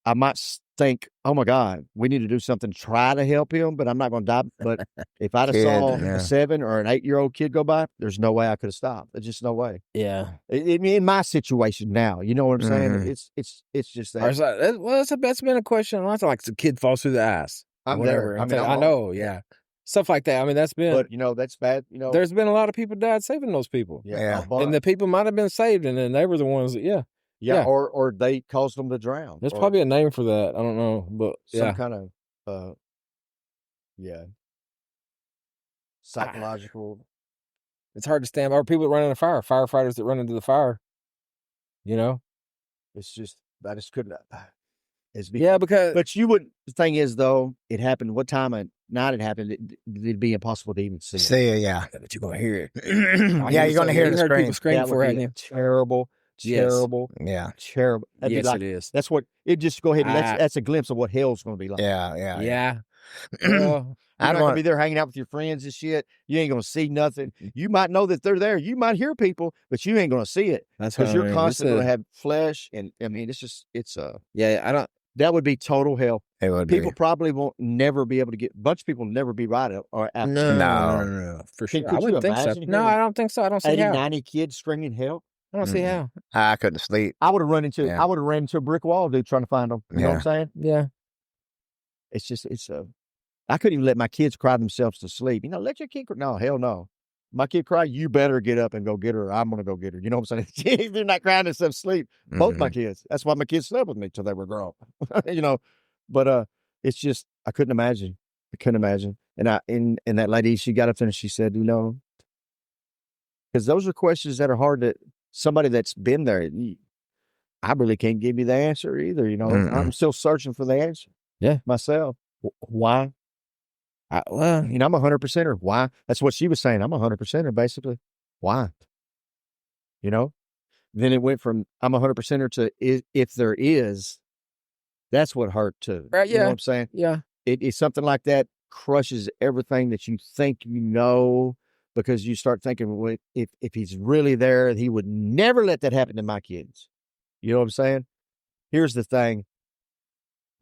B: I might think, oh my God, we need to do something to try to help him, but I'm not going to die. But if I'd have saw a 7 or an 8-year-old kid go by, there's no way I could have stopped. There's just no way.
D: Yeah.
B: In my situation now, you know what I'm saying? It's just that.
D: That's been a question. Lots of like the kid falls through the ice.
B: I'm there. I mean,
D: I know. Yeah. Stuff like that. I mean, that's been.
B: But you know, that's bad. You know,
D: there's been a lot of people died saving those people.
C: Yeah.
D: And the people might have been saved, and then they were the ones that.
B: Yeah, or they caused them to drown.
D: There's probably a name for that. I don't know, but
B: some kind of psychological.
D: It's hard to stand by. Or people that run in a fire, firefighters that run into the fire. You know,
B: it's just I just couldn't.
D: Because
B: but you wouldn't. The thing is, though, it happened. What time of night it happened? It'd be impossible to even see it.
C: See it, yeah.
D: But you're gonna hear it.
C: You're gonna hear the scream.
D: People scream for it.
B: Terrible. Terrible.
C: Yeah.
B: Terrible.
D: Yes, it is.
B: That's what it just go ahead and that's a glimpse of what hell's going to be like.
C: Yeah.
B: You're not going to be there hanging out with your friends and shit. You ain't going to see nothing. You might know that they're there. You might hear people, but you ain't going to see it.
D: That's
B: because you're constantly going to have flesh. And I mean, that would be total hell.
C: It would
B: people probably won't never be able to get, a bunch of people will never be right or after.
D: No. For sure. I wouldn't think so. No, I don't think so. I don't see
B: 90 kids screaming help.
D: I don't see how.
C: I couldn't sleep.
B: I would have ran into a brick wall, dude, trying to find them. You know what I'm saying?
D: Yeah.
B: I couldn't even let my kids cry themselves to sleep. You know, let your kid cry. No, hell no. My kid cry, you better get up and go get her. Or I'm going to go get her. You know what I'm saying? They're not crying themselves to sleep. Both my kids. That's why my kids slept with me till they were grown. You know, but it's just, I couldn't imagine. And that lady, she got up there and she said, you know, because those are questions that are hard to, somebody that's been there, I really can't give you the answer either. You know, I'm still searching for the answer.
D: Yeah.
B: Myself. Why?
D: Well,
B: you know, I'm 100%er. Why? That's what she was saying. I'm 100%er, basically. Why? You know? Then it went from I'm 100%er to if there is, that's what hurt too.
D: Right, yeah.
B: You know what I'm saying?
D: Yeah.
B: It's something like that crushes everything that you think you know, because you start thinking, well, if he's really there, he would never let that happen to my kids. You know what I'm saying? Here's the thing,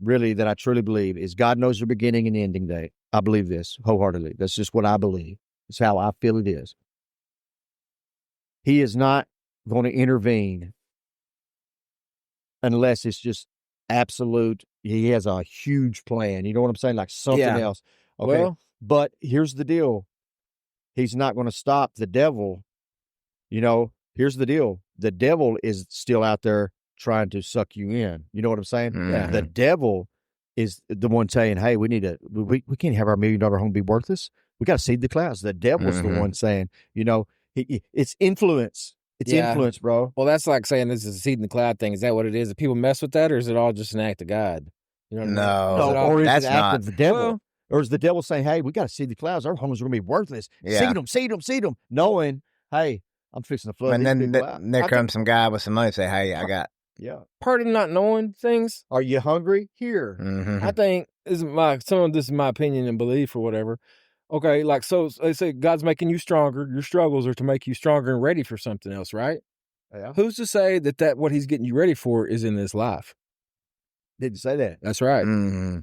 B: really, that I truly believe is God knows your beginning and ending date. I believe this wholeheartedly. That's just what I believe. It's how I feel it is. He is not going to intervene unless it's just absolute. He has a huge plan. You know what I'm saying? Like something else. Okay.
D: Well,
B: but here's the deal. He's not going to stop the devil. You know, here's the deal. The devil is still out there trying to suck you in. You know what I'm saying?
C: Mhm.
B: The devil is the one saying, hey, we can't have our $1 million home be worthless. We got to seed the clouds. The devil's the one saying, you know, it's influence. It's influence, bro.
D: Well, that's like saying this is a seed in the cloud thing. Is that what it is? Do people mess with that, or is it all just an act of God? You know what I mean?
B: Or is
C: that's
B: it an act
C: not.
B: of the devil?
D: Well,
B: or is the devil saying, hey, we got to seed the clouds. Our homes are going to be worthless.
C: Yeah.
B: Seed them, knowing, hey, I'm fixing to flood.
C: And then there comes some guy with some money say, hey, I got.
B: Yeah.
D: part of not knowing things.
B: Are you hungry? Here.
C: Mm-hmm.
D: I think some of this is my opinion and belief or whatever. Okay, like so they say God's making you stronger. Your struggles are to make you stronger and ready for something else, right?
B: Yeah.
D: Who's to say that what he's getting you ready for is in this life?
B: Didn't say that.
D: That's right.
C: Mm-hmm.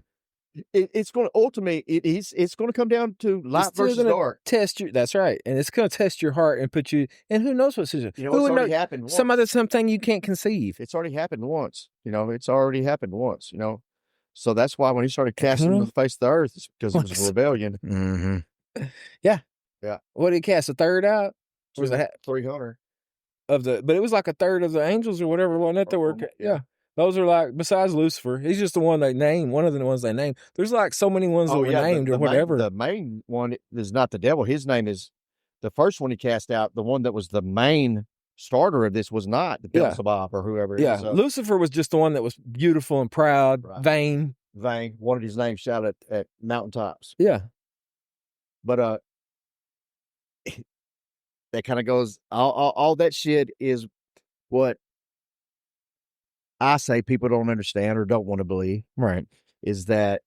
B: It's going to ultimately it's going to come down to light versus dark.
D: Test you. That's right, and it's going to test your heart and put you. And who knows what situation?
B: You know, it's already happened once.
D: Something you can't conceive.
B: It's already happened once. You know, it's already happened once. You know, so that's why when he started casting to the face of the earth, it's because it was a rebellion.
C: Mm-hmm.
D: Yeah.
B: Yeah.
D: What did he cast? A third out? Or was it
B: 300
D: of the? But it was like a third of the angels or whatever. Wasn't that the word? Yeah. Those are like, besides Lucifer, he's just the one they named, one of the ones they named. There's like so many ones that were named or whatever.
B: The main one is not the devil. His name is, the first one he cast out, the one that was the main starter of this was not the Beelzebub or whoever.
D: Yeah, Lucifer was just the one that was beautiful and proud, vain.
B: Wanted his name shouted at mountaintops.
D: Yeah.
B: But that kind of goes, all that shit is what I say people don't understand or don't want to believe,
D: right?
B: Is that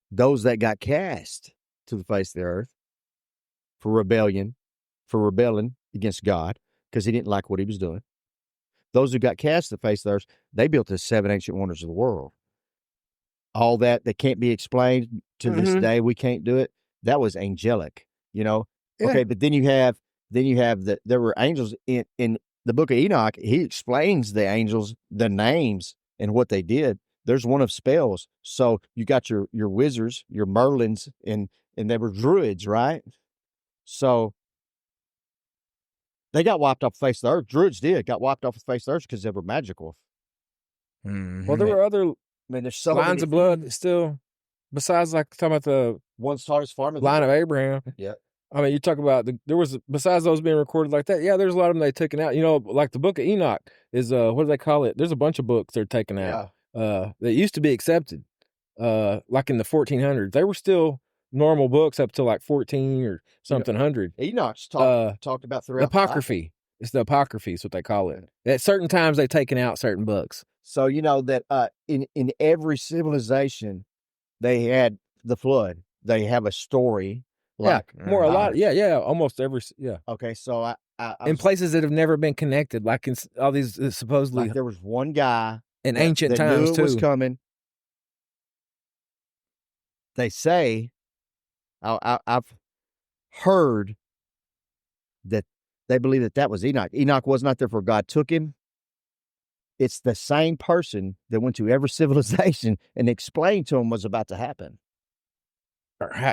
B: those that got cast to the face of the earth for rebelling against God because he didn't like what he was doing. Those who got cast to the face of the earth, they built the 7 ancient wonders of the world. All that can't be explained to this day. We can't do it. That was angelic, you know? Yeah. Okay, but then you have there were angels in the book of Enoch. He explains the angels, the names, and what they did. There's one of spells. So you got your wizards, your Merlins, and they were druids, right? So they got wiped off the face of the earth. Druids got wiped off the face of the earth because they were magical.
D: Mm-hmm. Well, there were other
B: there's so
D: lines of blood still, besides like talking about the
B: one's tallest farmer
D: line of Abraham.
B: Yeah.
D: I mean, you talk about there was, besides those being recorded like that, there's a lot of them they taken out. You know, like the book of Enoch is, what do they call it? There's a bunch of books they're taken out that used to be accepted, like in the 1400s. They were still normal books up to like 14 or something hundred.
B: Enoch's talked about throughout
D: Apocryphy. It's the Apocryphy is what they call it. At certain times, they've taken out certain books.
B: So, you know, that in every civilization, they had the flood. They have a story. Like,
D: almost every,
B: Okay, so I
D: in places that have never been connected, like in all these supposedly.
B: Like there was one guy
D: in ancient
B: that
D: times
B: knew it was coming. They say, I've heard that they believe that was Enoch. Enoch was not there for God took him. It's the same person that went to every civilization and explained to him what's about to happen.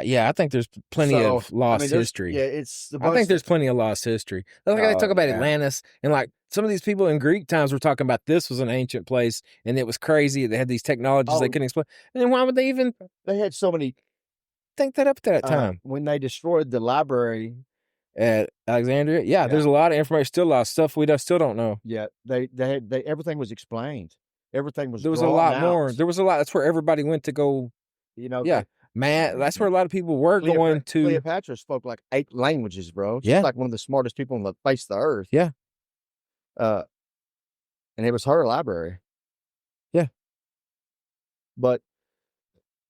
D: Yeah, I think there's plenty of lost history.
B: Yeah,
D: I think there's plenty of lost history. Like they talk about Atlantis, and like some of these people in Greek times were talking about this was an ancient place, and it was crazy. They had these technologies they couldn't explain. And then why would they even?
B: They had so many.
D: Think that up at that time
B: when they destroyed the library
D: at Alexandria. Yeah, there's a lot of information still lost, stuff we still don't know.
B: Yeah, they everything was explained. Everything was.
D: There was a lot more. There was a lot. That's where everybody went to go.
B: You know.
D: Yeah. Man, that's where a lot of people were going to.
B: Cleopatra spoke like 8 languages, bro. She's like one of the smartest people on the face of the earth.
D: Yeah.
B: And it was her library.
D: Yeah.
B: But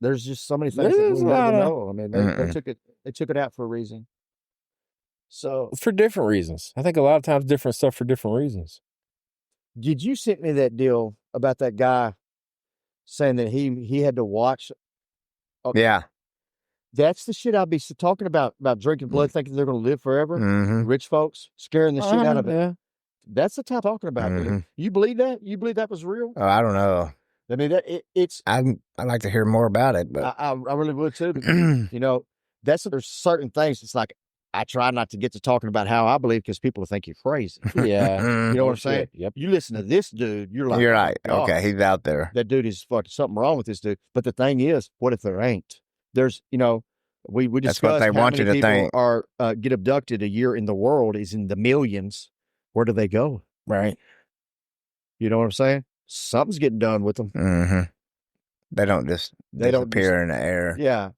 B: there's just so many things that we never know. I mean, they took it out for a reason. So
D: for different reasons. I think a lot of times different stuff for different reasons.
B: Did you send me that deal about that guy saying that he had to watch?
C: Okay. Yeah.
B: That's the shit I'll be talking about drinking blood, thinking they're going to live forever. Rich folks, scaring the shit out of it. That's the type I'm talking about.
C: Mhm.
B: You believe that? You believe that was real?
C: Oh, I don't know.
B: I mean, it's.
C: I'd like to hear more about it, but
B: I really would too. Because, there's certain things. It's like I try not to get to talking about how I believe because people will think you're crazy.
D: Yeah.
B: You know what I'm saying?
D: Yep.
B: You listen to this dude, you're like,
C: you're
B: oh,
C: right.
B: God,
C: Okay, he's out there.
B: that dude is fucking something wrong with this dude. But the thing is, what if there ain't? There's, we
C: That's
B: discussed
C: what they
B: how
C: want
B: many
C: you to
B: people
C: think.
B: are get abducted a year in the world is in the millions. Where do they go?
C: Right.
B: You know what I'm saying? Something's getting done with them.
C: Mm-hmm. They don't just
B: They don't
C: disappear in the air.
B: Yeah.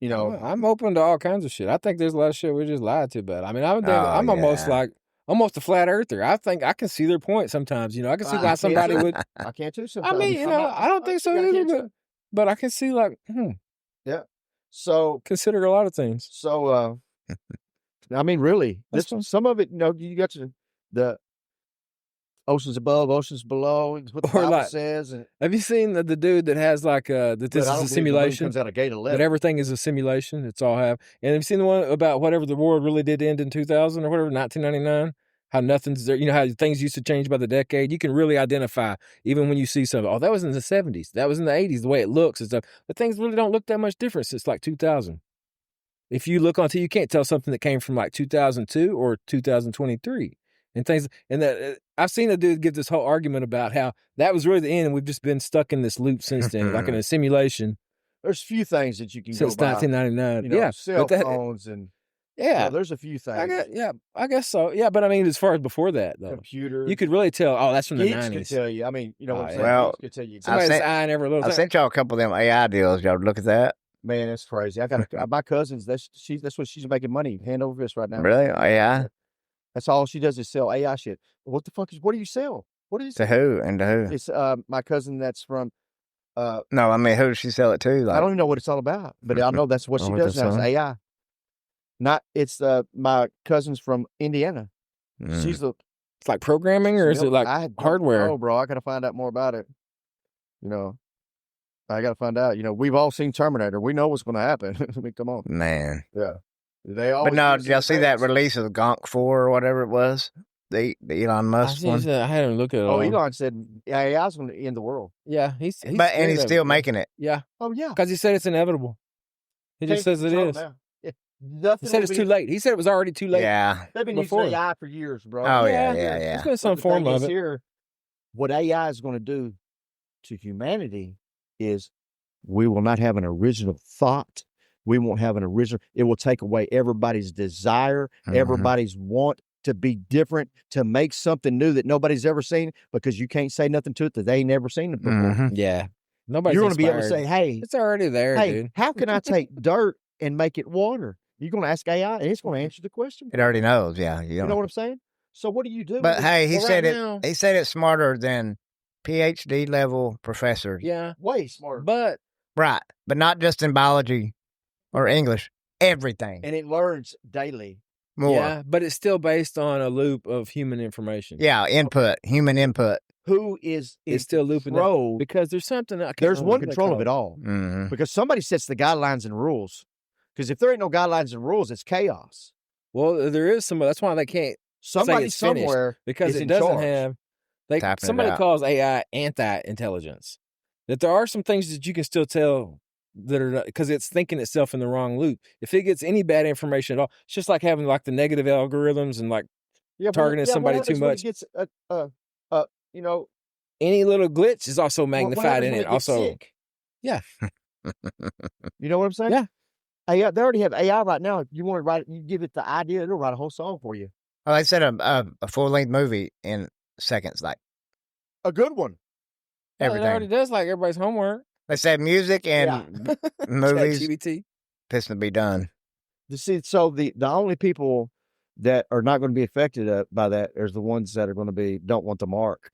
D: I'm open to all kinds of shit. I think there's a lot of shit we just lied to about. I mean, I'm almost
C: yeah.
D: like almost a flat earther. I think I can see their point sometimes. I can see why somebody would.
B: I can't too
D: I
B: sometimes.
D: mean, I don't think so either, but I can see like,
B: Yeah. So
D: consider a lot of things.
B: So, I mean, really,
D: That's
B: some of it, you got the oceans above, oceans below, is what the
D: Or
B: Bible
D: like-
B: says. And
D: Have you seen the dude that has like that
B: but
D: this
B: I
D: is
B: don't
D: a
B: believe the moon
D: simulation?
B: comes out of gate 11.
D: That everything is a simulation. It's all have. And have you seen the one about whatever the world really did end in 2000 or whatever, 1999? How nothing's there. How things used to change by the decade. You can really identify even when you see something. Oh, that was in the 70s. That was in the 80s. The way it looks and stuff. But things really don't look that much different since like 2000. If you look onto, you can't tell something that came from like 2002 or 2023 and things. And that I've seen a dude give this whole argument about how that was really the end, and we've just been stuck in this loop since then, like in a simulation.
B: There's a few things that you can
D: Since
B: go by.
D: 1999. Yeah,
B: cell
D: but
B: phones and
D: yeah,
B: there's a few things.
D: I guess so. Yeah, but I mean, as far as before that, though,
B: Computers.
D: you could really tell. Oh, that's from the
B: Geeks could
D: 90s.
B: tell you. I mean, you know what I'm saying?
C: Well,
B: Geeks could tell you.
D: Somebody's
C: sent-
D: eye never looked.
C: I sent y'all a couple of them AI deals. Y'all look at that.
B: Man, it's crazy. I got my cousins. That's what she's making money hand over fist right now.
C: Really? AI?
B: That's all she does is sell AI shit. What do you sell? What do you
C: To
B: sell?
C: who and to who?
B: It's my cousin that's from.
C: No, I mean, who does she sell it to?
B: I don't even know what it's all about, but I know that's what she
C: Oh,
B: does now. It's
C: son?
B: AI. It's my cousin's from Indiana. She's the.
D: It's like programming, or is it like hardware?
B: Oh, bro, I gotta find out more about it. I gotta find out. We've all seen Terminator. We know what's gonna happen. I mean, come on.
C: Man.
B: Yeah. They all.
C: But no, did y'all see that release of Gonk 4 or whatever it was? The Elon Musk one?
D: I hadn't looked at it.
B: Oh, Elon said AI is going to end the world.
D: Yeah, he's
C: And
D: scared
C: he's
D: of
C: still
D: it.
C: making it.
D: Yeah,
B: Oh yeah.
D: because he said it's inevitable. He just says it is.
B: Nothing
D: He said it's too late. He said it was already too late.
C: Yeah.
B: They've been
D: before.
B: using AI for years, bro.
C: Oh, yeah.
D: There's been some
B: But the
D: form
B: thing
D: of
B: is
D: it.
B: here, what AI is going to do to humanity is we will not have an original thought. We won't have an original. It will take away everybody's desire, everybody's want to be different, to make something new that nobody's ever seen, because you can't say nothing to it that they ain't never seen it before.
C: Mhm.
D: Yeah, nobody's.
B: You're going to be able to
D: inspired.
B: say, hey,
D: It's already there, dude.
B: how can I take dirt and make it water? You're going to ask AI, and it's going to answer the question.
C: It already knows. Yeah.
B: You know what I'm saying? So what do you do?
C: But hey, he
D: Well,
C: said
D: right
C: it.
D: now-
C: He said it's smarter than PhD level professors.
D: Yeah,
B: way smarter.
D: but
C: Right. But not just in biology or English. Everything.
B: And it learns daily.
C: More.
D: yeah, but it's still based on a loop of human information.
C: Yeah. Input. Human input.
B: Who is
D: It's still looping that.
B: control?
D: Because there's something I can't
B: There's
D: remember
B: one
D: what they
B: control
D: call
B: of it all.
C: Mm-hmm.
B: Because somebody sets the guidelines and rules. Because if there ain't no guidelines and rules, it's chaos.
D: Well, there is some. That's why they can't
B: Somebody
D: it's finished,
B: somewhere
D: because
B: is
D: it
B: in
D: doesn't
B: charge.
D: have.
C: Tapping it
D: Somebody
C: out.
D: calls AI anti-intelligence. That there are some things that you can still tell that are because it's thinking itself in the wrong loop. If it gets any bad information at all, it's just like having like the negative algorithms and like targeting somebody too much.
B: Gets,
D: Any little glitch is also
B: what
D: magnified
B: happens
D: in
B: when
D: it.
B: it gets
D: Also,
B: sick? You know what I'm saying?
D: Yeah.
B: AI, they already have AI right now. If you want to write it, you give it the idea, it'll write a whole song for you.
C: Oh, they said a full-length movie in seconds, like
B: A good one.
D: yeah, it
C: everything.
D: already does like everybody's homework.
C: They said music and movies
D: ChatGPT.
C: pissing to be done.
B: So the only people that are not going to be affected by that is the ones that are going to don't want the mark.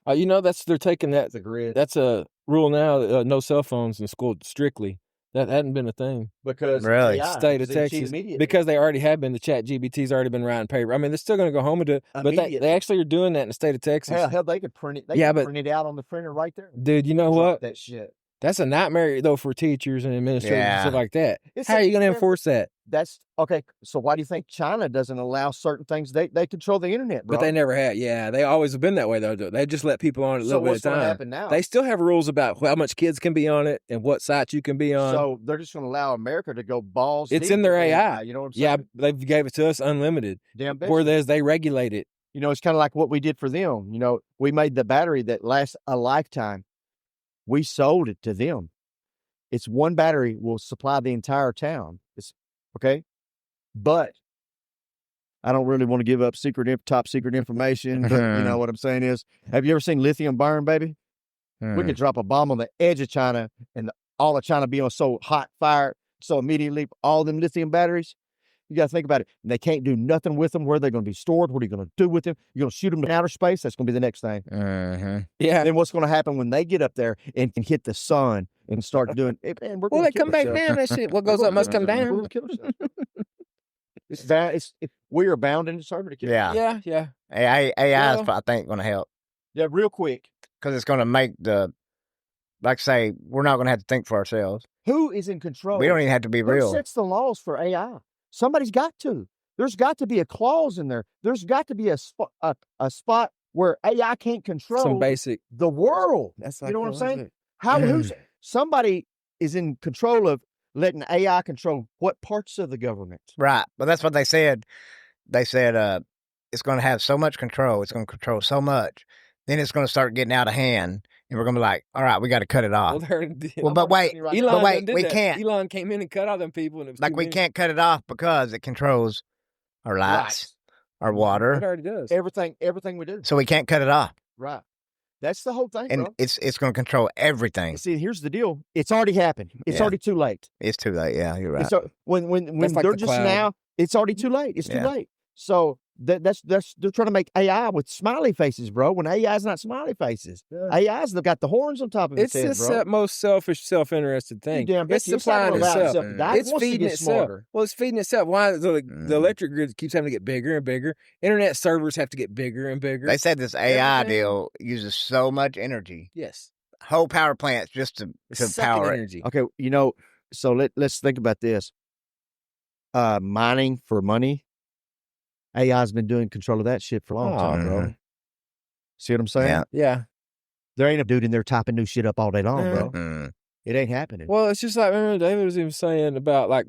D: They're taking that.
B: The grid.
D: That's a rule now. No cell phones in school strictly. That hadn't been a thing.
B: Because
C: Really?
B: AI
D: State of
B: is gonna cheat
D: Texas,
B: immediately.
D: because they already have been. The ChatGPT's already been writing paper. I mean, they're still going to go home and do it, but they
B: Immediately.
D: actually are doing that in the state of Texas.
B: hell, they could print it. They
D: Yeah,
B: could
D: but-
B: print it out on the printer right there.
D: Dude, you know what?
B: That shit.
D: That's a nightmare, though, for teachers and administrators and stuff like that. How are you going to enforce that?
B: That's okay. So why do you think China doesn't allow certain things? They control the internet, bro.
D: But they never had. Yeah, they always have been that way, though. They just let people on it a little bit at a time. So what's going to happen now? They still have rules about how much kids can be on it and what sites you can be on.
B: So they're just going to allow America to go balls deep.
D: It's in their AI.
B: You know what I'm saying?
D: Yeah, they gave it to us unlimited.
B: Damn bitch.
D: Whereas they regulate it.
B: You know, it's kind of like what we did for them. You know, we made the battery that lasts a lifetime. We sold it to them. It's one battery will supply the entire town. It's okay. But I don't really want to give up top secret information. But you know what I'm saying is, have you ever seen lithium burn, baby? We could drop a bomb on the edge of China and all of China be on so hot fire. So immediately all them lithium batteries, you got to think about it. And they can't do nothing with them. Where are they going to be stored? What are you going to do with them? You're going to shoot them in outer space? That's going to be the next thing.
D: Yeah.
B: Then what's going to happen when they get up there and can hit the sun and start doing it? Man,
D: well, they come back down. That shit. What goes up must come down.
B: We're going to kill ourselves. We are bound and determined to kill ourselves.
C: Yeah. AI is, I think, going to help.
B: Yeah, real quick.
C: Because it's going to make like say, we're not going to have to think for ourselves.
B: Who is in control?
C: We don't even have to be real.
B: Who sets the laws for AI? Somebody's got to. There's got to be a clause in there. There's got to be a spot where AI can't control
D: some basic
B: the world.
D: That's
B: you know what I'm saying? Somebody is in control of letting AI control what parts of the government?
C: Right, but that's what they said. They said it's going to have so much control. It's going to control so much. Then it's going to start getting out of hand, and we're going to be like, all right, we got to cut it off. But wait, we can't.
D: Elon came in and cut all them people. And it was
C: like we can't cut it off because it controls our lights, our water.
D: It already does.
B: Everything we do.
C: So we can't cut it off.
B: Right. That's the whole thing,
C: and
B: bro.
C: it's going to control everything.
B: See, here's the deal. It's already happened. It's already too late.
C: It's too late. Yeah, you're right.
B: When they're just now, it's already too late. It's too late. So that's they're trying to make AI with smiley faces, bro. When AI is not smiley faces, AI's got the horns on top of its head, bro.
D: It's the most selfish, self-interested thing. It's supplying itself. It's feeding itself. Well, it's feeding itself. Why the electric grid keeps having to get bigger and bigger? Internet servers have to get bigger and bigger.
C: They said this AI deal uses so much energy.
D: Yes,
C: whole power plants just to power
D: energy.
B: Okay, you know. So let's think about this. Mining for money. AI's been doing control of that shit for a long time, bro. See what I'm saying?
D: Yeah.
B: There ain't a dude in there typing new shit up all day long, bro. It ain't happening.
D: Well, it's just like, remember David was even saying about like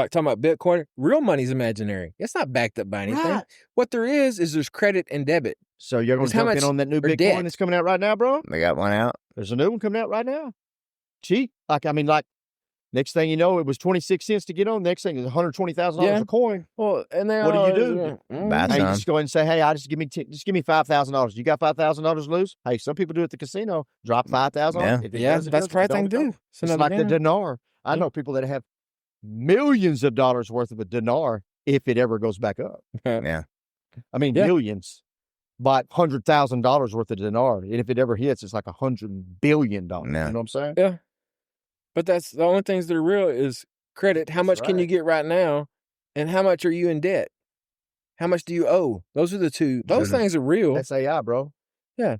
D: talking about Bitcoin. Real money's imaginary. It's not backed up by anything. Right. What there is there's credit and debit.
B: So you're going to jump in on that new Bitcoin that's coming out right now, bro?
C: They got one out.
B: There's a new one coming out right now. Cheap. Next thing you know, it was 26 cents to get on. Next thing is $120,000 a coin.
D: Well, and then
B: what do? You just go ahead and say, "Hey, just give me $5,000. You got $5,000 to lose? Hey, some people do it at the casino. Drop $5,000.
D: Yeah, that's the right thing to do.
B: It's like the dinar. I know people that have millions of dollars worth of a dinar if it ever goes back up.
C: Yeah,
B: I mean millions. Bought $100,000 worth of dinar, and if it ever hits, it's like $100 billion. You know what I'm saying?
D: Yeah. But that's the only things that are real is credit. How much can you get right now? And how much are you in debt? How much do you owe? Those are the two. Those things are real.
B: That's AI, bro.
D: Yeah.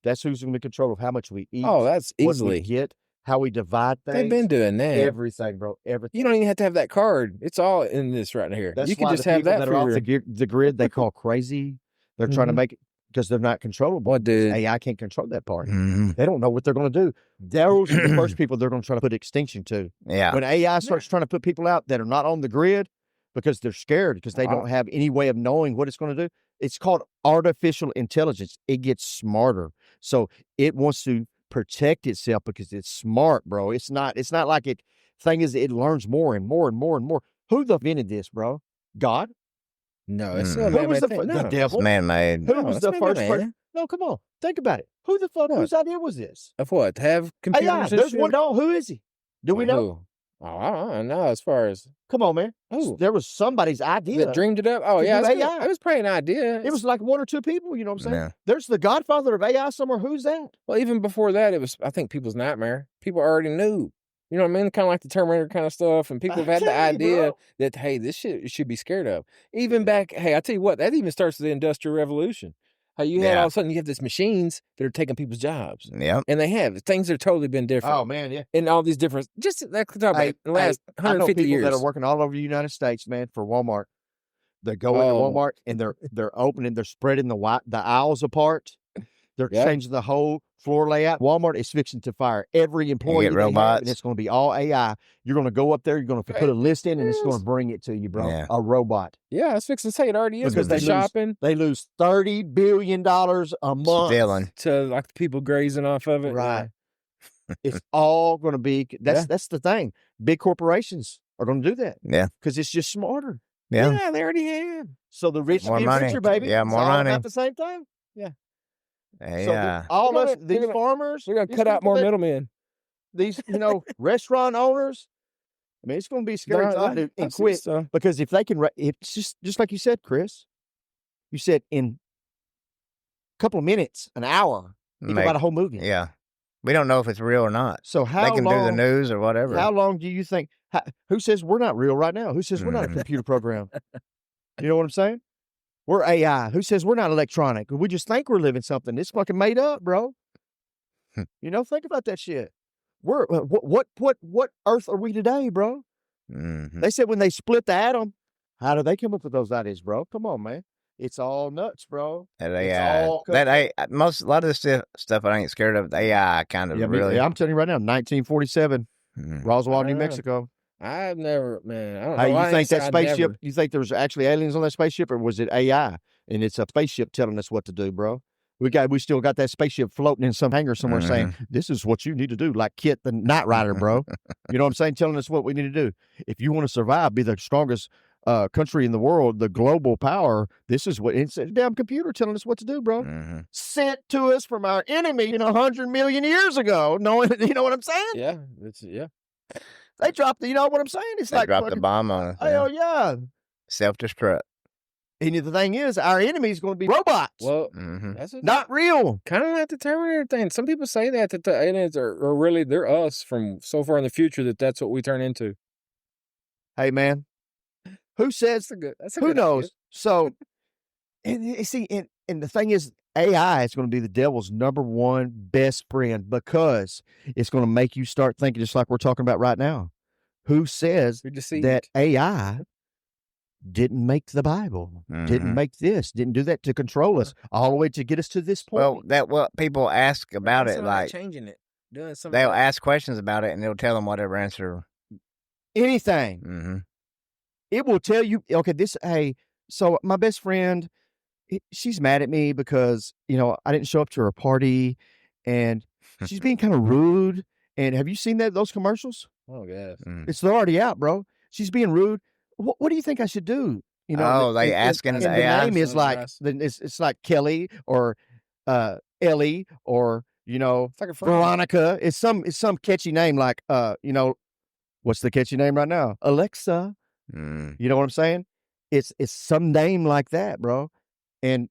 B: That's who's in control of how much we eat.
D: Oh, that's easily.
B: What we get, how we divide things.
D: They've been doing that.
B: Everything, bro. Everything.
D: You don't even have to have that card. It's all in this right here.
B: That's
D: you can
B: why
D: just
B: the
D: have
B: people
D: that
B: that are off the grid, they call crazy. They're trying to make it. Because they're not controllable.
D: What, dude?
B: AI can't control that part. They don't know what they're going to do. Those are the first people they're going to try to put extinction to.
C: Yeah.
B: When AI starts trying to put people out that are not on the grid because they're scared, because they don't have any way of knowing what it's going to do, it's called artificial intelligence. It gets smarter. So it wants to protect itself because it's smart, bro. It's not like it learns more and more and more and more. Who invented this, bro? God?
D: No, it's still
B: who was the
C: It's
B: devil?
C: man-made.
B: Who was the first person? No, come on. Think about it. Who the fuck? Whose idea was this?
D: Of what? To have computers?
B: AI. There's one dog. Who is he? Do we know?
D: Oh, I don't know. As far as
B: come on, man. There was somebody's idea
D: that dreamed it up. Oh yeah,
B: AI.
D: It was probably an idea.
B: It was like one or two people. You know what I'm saying? Yeah. There's the godfather of AI somewhere. Who's that?
D: Well, even before that, it was I think people's nightmare. People already knew. You know what I mean? Kind of like the Terminator kind of stuff. And people have had the idea that, hey, this shit should be scared of. Even back, hey, I tell you what, that even starts with the Industrial Revolution. How you had all of a sudden you have these machines that are taking people's jobs.
C: Yep.
D: And they have. Things have totally been different.
B: Oh, man, yeah.
D: And all these different, just like talk about the last 150
B: I know people
D: years.
B: that are working all over the United States, man, for Walmart. They go into Walmart and they're opening, they're spreading the aisles apart. They're changing the whole floor layout. Walmart is fixing to fire every employee they have, and it's going to be all AI. You're going to go up there, you're going to put a list in, and it's going to bring it to you, bro. Yeah. A robot.
D: Yeah, I was fixing to say it already is because they're shopping.
B: They lose $30 billion a month.
C: Stealing.
D: To like the people grazing off of it.
B: Right. It's all going to be, that's the thing. Big corporations are going to do that.
C: Yeah.
B: Because it's just smarter.
D: Yeah, they already have.
B: So the rich
C: more
B: get
C: money.
B: richer, baby.
C: Yeah, more money.
B: At the same time. Yeah.
C: Yeah.
B: So all us, these farmers,
D: they're going to cut out more middlemen.
B: These, restaurant owners. I mean, it's going to be scary and quick. So. Because if they can, it's just like you said, Chris. You said in a couple of minutes, an hour, you can write a whole movie.
C: Yeah. We don't know if it's real or not.
B: So how
C: they can do the news or whatever.
B: How long do you think? Who says we're not real right now? Who says we're not a computer program? You know what I'm saying? We're AI. Who says we're not electronic? We just think we're living something. It's fucking made up, bro. Think about that shit. We're what Earth are we today, bro?
C: Mm-hmm.
B: They said when they split the atom, how do they come up with those ideas, bro? Come on, man. It's all nuts, bro.
C: A lot of this stuff I ain't scared of. The AI kind of really.
B: I'm telling you right now, 1947, Roswell, New Mexico.
D: I've never, man. I don't
B: know.
D: You
B: think that spaceship? You think there's actually aliens on that spaceship, or was it AI? And it's a spaceship telling us what to do, bro. We still got that spaceship floating in some hangar somewhere saying, this is what you need to do, like Kit the Knight Rider, bro. You know what I'm saying? Telling us what we need to do. If you want to survive, be the strongest country in the world, the global power, this is what it's a damn computer telling us what to do, bro. Sent to us from our enemy 100 million years ago, knowing, you know what I'm saying?
D: Yeah.
B: They dropped you know what I'm saying? It's
C: they dropped the bomb on us.
B: Hell yeah.
C: Self-destruct.
B: And the thing is, our enemy is going to be robots.
D: Well,
B: that's not real.
D: Kind of like the Terminator thing. Some people say that the aliens are really, they're us from so far in the future that's what we turn into.
B: Hey, man. Who says? Who knows?
D: Idea.
B: So, and see, and the thing is, AI is going to be the devil's number one best friend because it's going to make you start thinking just like we're talking about right now. Who says that AI didn't make the Bible, didn't make this, didn't do that to control us all the way to get us to this point?
C: Well, what people ask about it, like
D: changing it, doing something.
C: They'll ask questions about it, and they'll tell them whatever answer.
B: Anything. It will tell you. Okay, hey. So my best friend, she's mad at me because, I didn't show up to her party and she's being kind of rude. And have you seen those commercials?
D: Oh, yes.
B: They're already out, bro. She's being rude. What do you think I should do?
C: They asking
B: the name is like, it's like Kelly or Ellie or,
D: it's like
B: Veronica. It's some catchy name like, what's the catchy name right now? Alexa. You know what I'm saying? It's some name like that, bro. And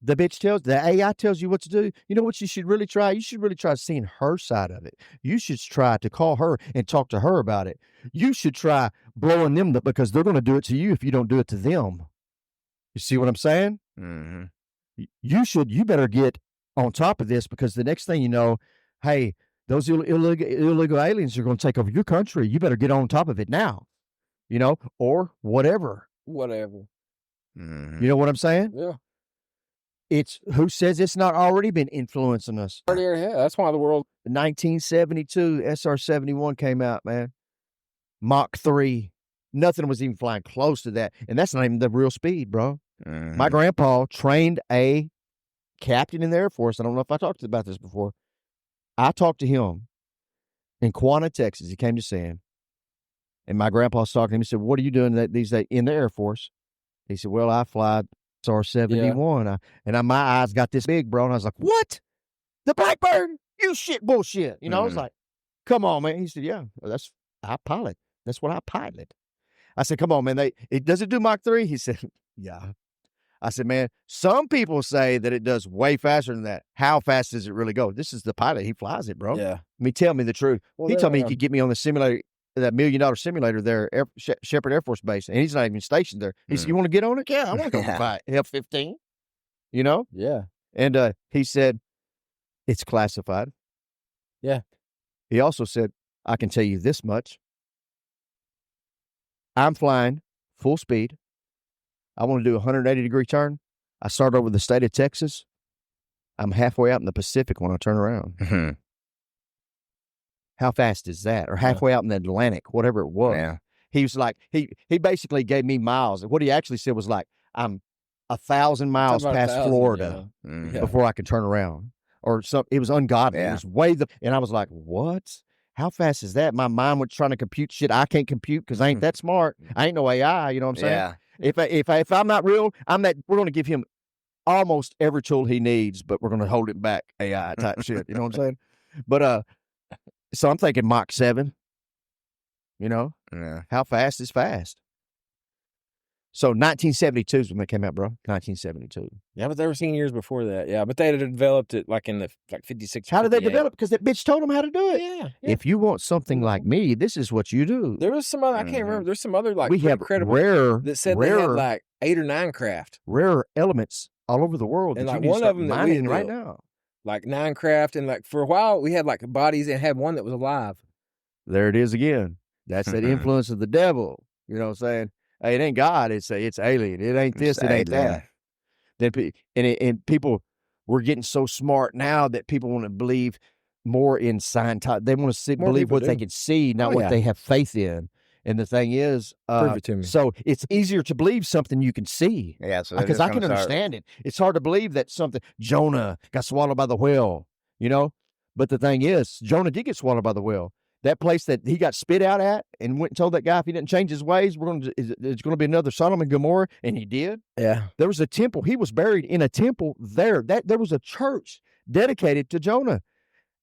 B: the AI tells you what to do. You know what you should really try? You should really try seeing her side of it. You should try to call her and talk to her about it. You should try blowing them because they're going to do it to you if you don't do it to them. You see what I'm saying? You better get on top of this because the next thing you know, hey, those illegal aliens are going to take over your country. You better get on top of it now. Or whatever.
D: Whatever.
B: You know what I'm saying?
D: Yeah.
B: It's who says it's not already been influencing us?
D: That's why the world.
B: 1972 SR-71 came out, man. Mach 3. Nothing was even flying close to that. And that's not even the real speed, bro. My grandpa trained a captain in the Air Force. I don't know if I talked about this before. I talked to him in Quanah, Texas. He came to see him. And my grandpa's talking to him. He said, what are you doing these days in the Air Force? He said, well, I fly SR-71. And my eyes got this big, bro. And I was like, what? The Blackbird? You shit bullshit. I was like, come on, man. He said, yeah, I pilot. That's what I pilot. I said, come on, man. Does it do Mach 3? He said, yeah. I said, man, some people say that it does way faster than that. How fast does it really go? This is the pilot. He flies it, bro.
D: Yeah.
B: Tell me the truth. He told me he could get me on the simulator, that $1 million simulator there, Shepherd Air Force Base, and he's not even stationed there. He said, you want to get on it? Yeah, I want to go fly F-15. you know?
D: Yeah.
B: And he said, it's classified.
D: Yeah.
B: He also said, I can tell you this much. I'm flying full speed. I want to do a 180-degree turn. I start over the state of Texas. I'm halfway out in the Pacific when I turn around.
C: Mm-hmm.
B: How fast is that? Or halfway out in the Atlantic, whatever it was.
C: Yeah.
B: He was like, he basically gave me miles. What he actually said was like, I'm 1,000 miles past Florida before I can turn around. Or something. It was ungodly.
C: Yeah.
B: It was and I was like, what? How fast is that? My mind was trying to compute shit I can't compute because I ain't that smart. I ain't no AI, you know what I'm saying?
C: Yeah.
B: If I'm not real, we're going to give him almost every tool he needs, but we're going to hold it back, AI type shit. You know what I'm saying? But so I'm thinking Mach 7. You know, how fast is fast? So 1972 is when they came out, bro. 1972.
D: Yeah, but they were seen years before that. Yeah, but they had developed it like in the 56.
B: How did they develop? Because that bitch told them how to do it.
D: Yeah.
B: If you want something like me, this is what you do.
D: There was some other. I can't remember. There's some other like
B: we have
D: incredible
B: rare
D: that said they had like 8 or 9 craft,
B: rare elements all over the world.
D: And
B: that
D: like
B: you
D: one of them that we
B: right now,
D: like 9 craft, and like for a while we had like bodies and had one that was alive.
B: There it is again. That's that influence of the devil. You know what I'm saying? Hey, it ain't God. It's alien. It ain't this. It ain't that. And people, we're getting so smart now that people want to believe more in Scientology. They want to believe what they can see, not what they have faith in. And the thing is,
D: prove it to me.
B: So it's easier to believe something you can see.
C: Yeah, so
B: because I can understand it. It's hard to believe that Jonah got swallowed by the whale, you know? But the thing is, Jonah did get swallowed by the whale. That place that he got spit out at and went and told that guy if he didn't change his ways, it's going to be another Sodom and Gomorrah, and he did.
D: Yeah.
B: There was a temple. He was buried in a temple there. There was a church dedicated to Jonah.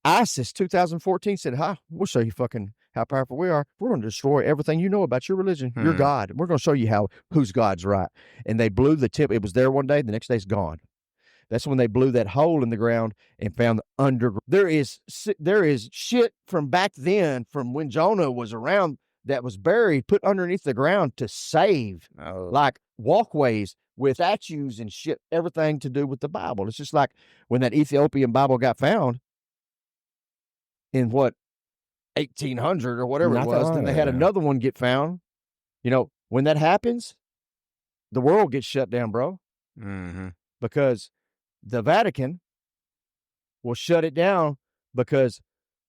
B: ISIS 2014 said, we'll show you fucking how powerful we are. We're going to destroy everything you know about your religion, your God. We're going to show you whose God's right. And they blew the temple. It was there one day. The next day it's gone. That's when they blew that hole in the ground and found the underground. There is shit from back then, from when Jonah was around, that was buried, put underneath the ground to save, like walkways with statues and shit, everything to do with the Bible. It's just like when that Ethiopian Bible got found in 1800 or whatever it was, then they had another one get found. You know, when that happens, the world gets shut down, bro.
C: Mm-hmm.
B: Because the Vatican will shut it down, because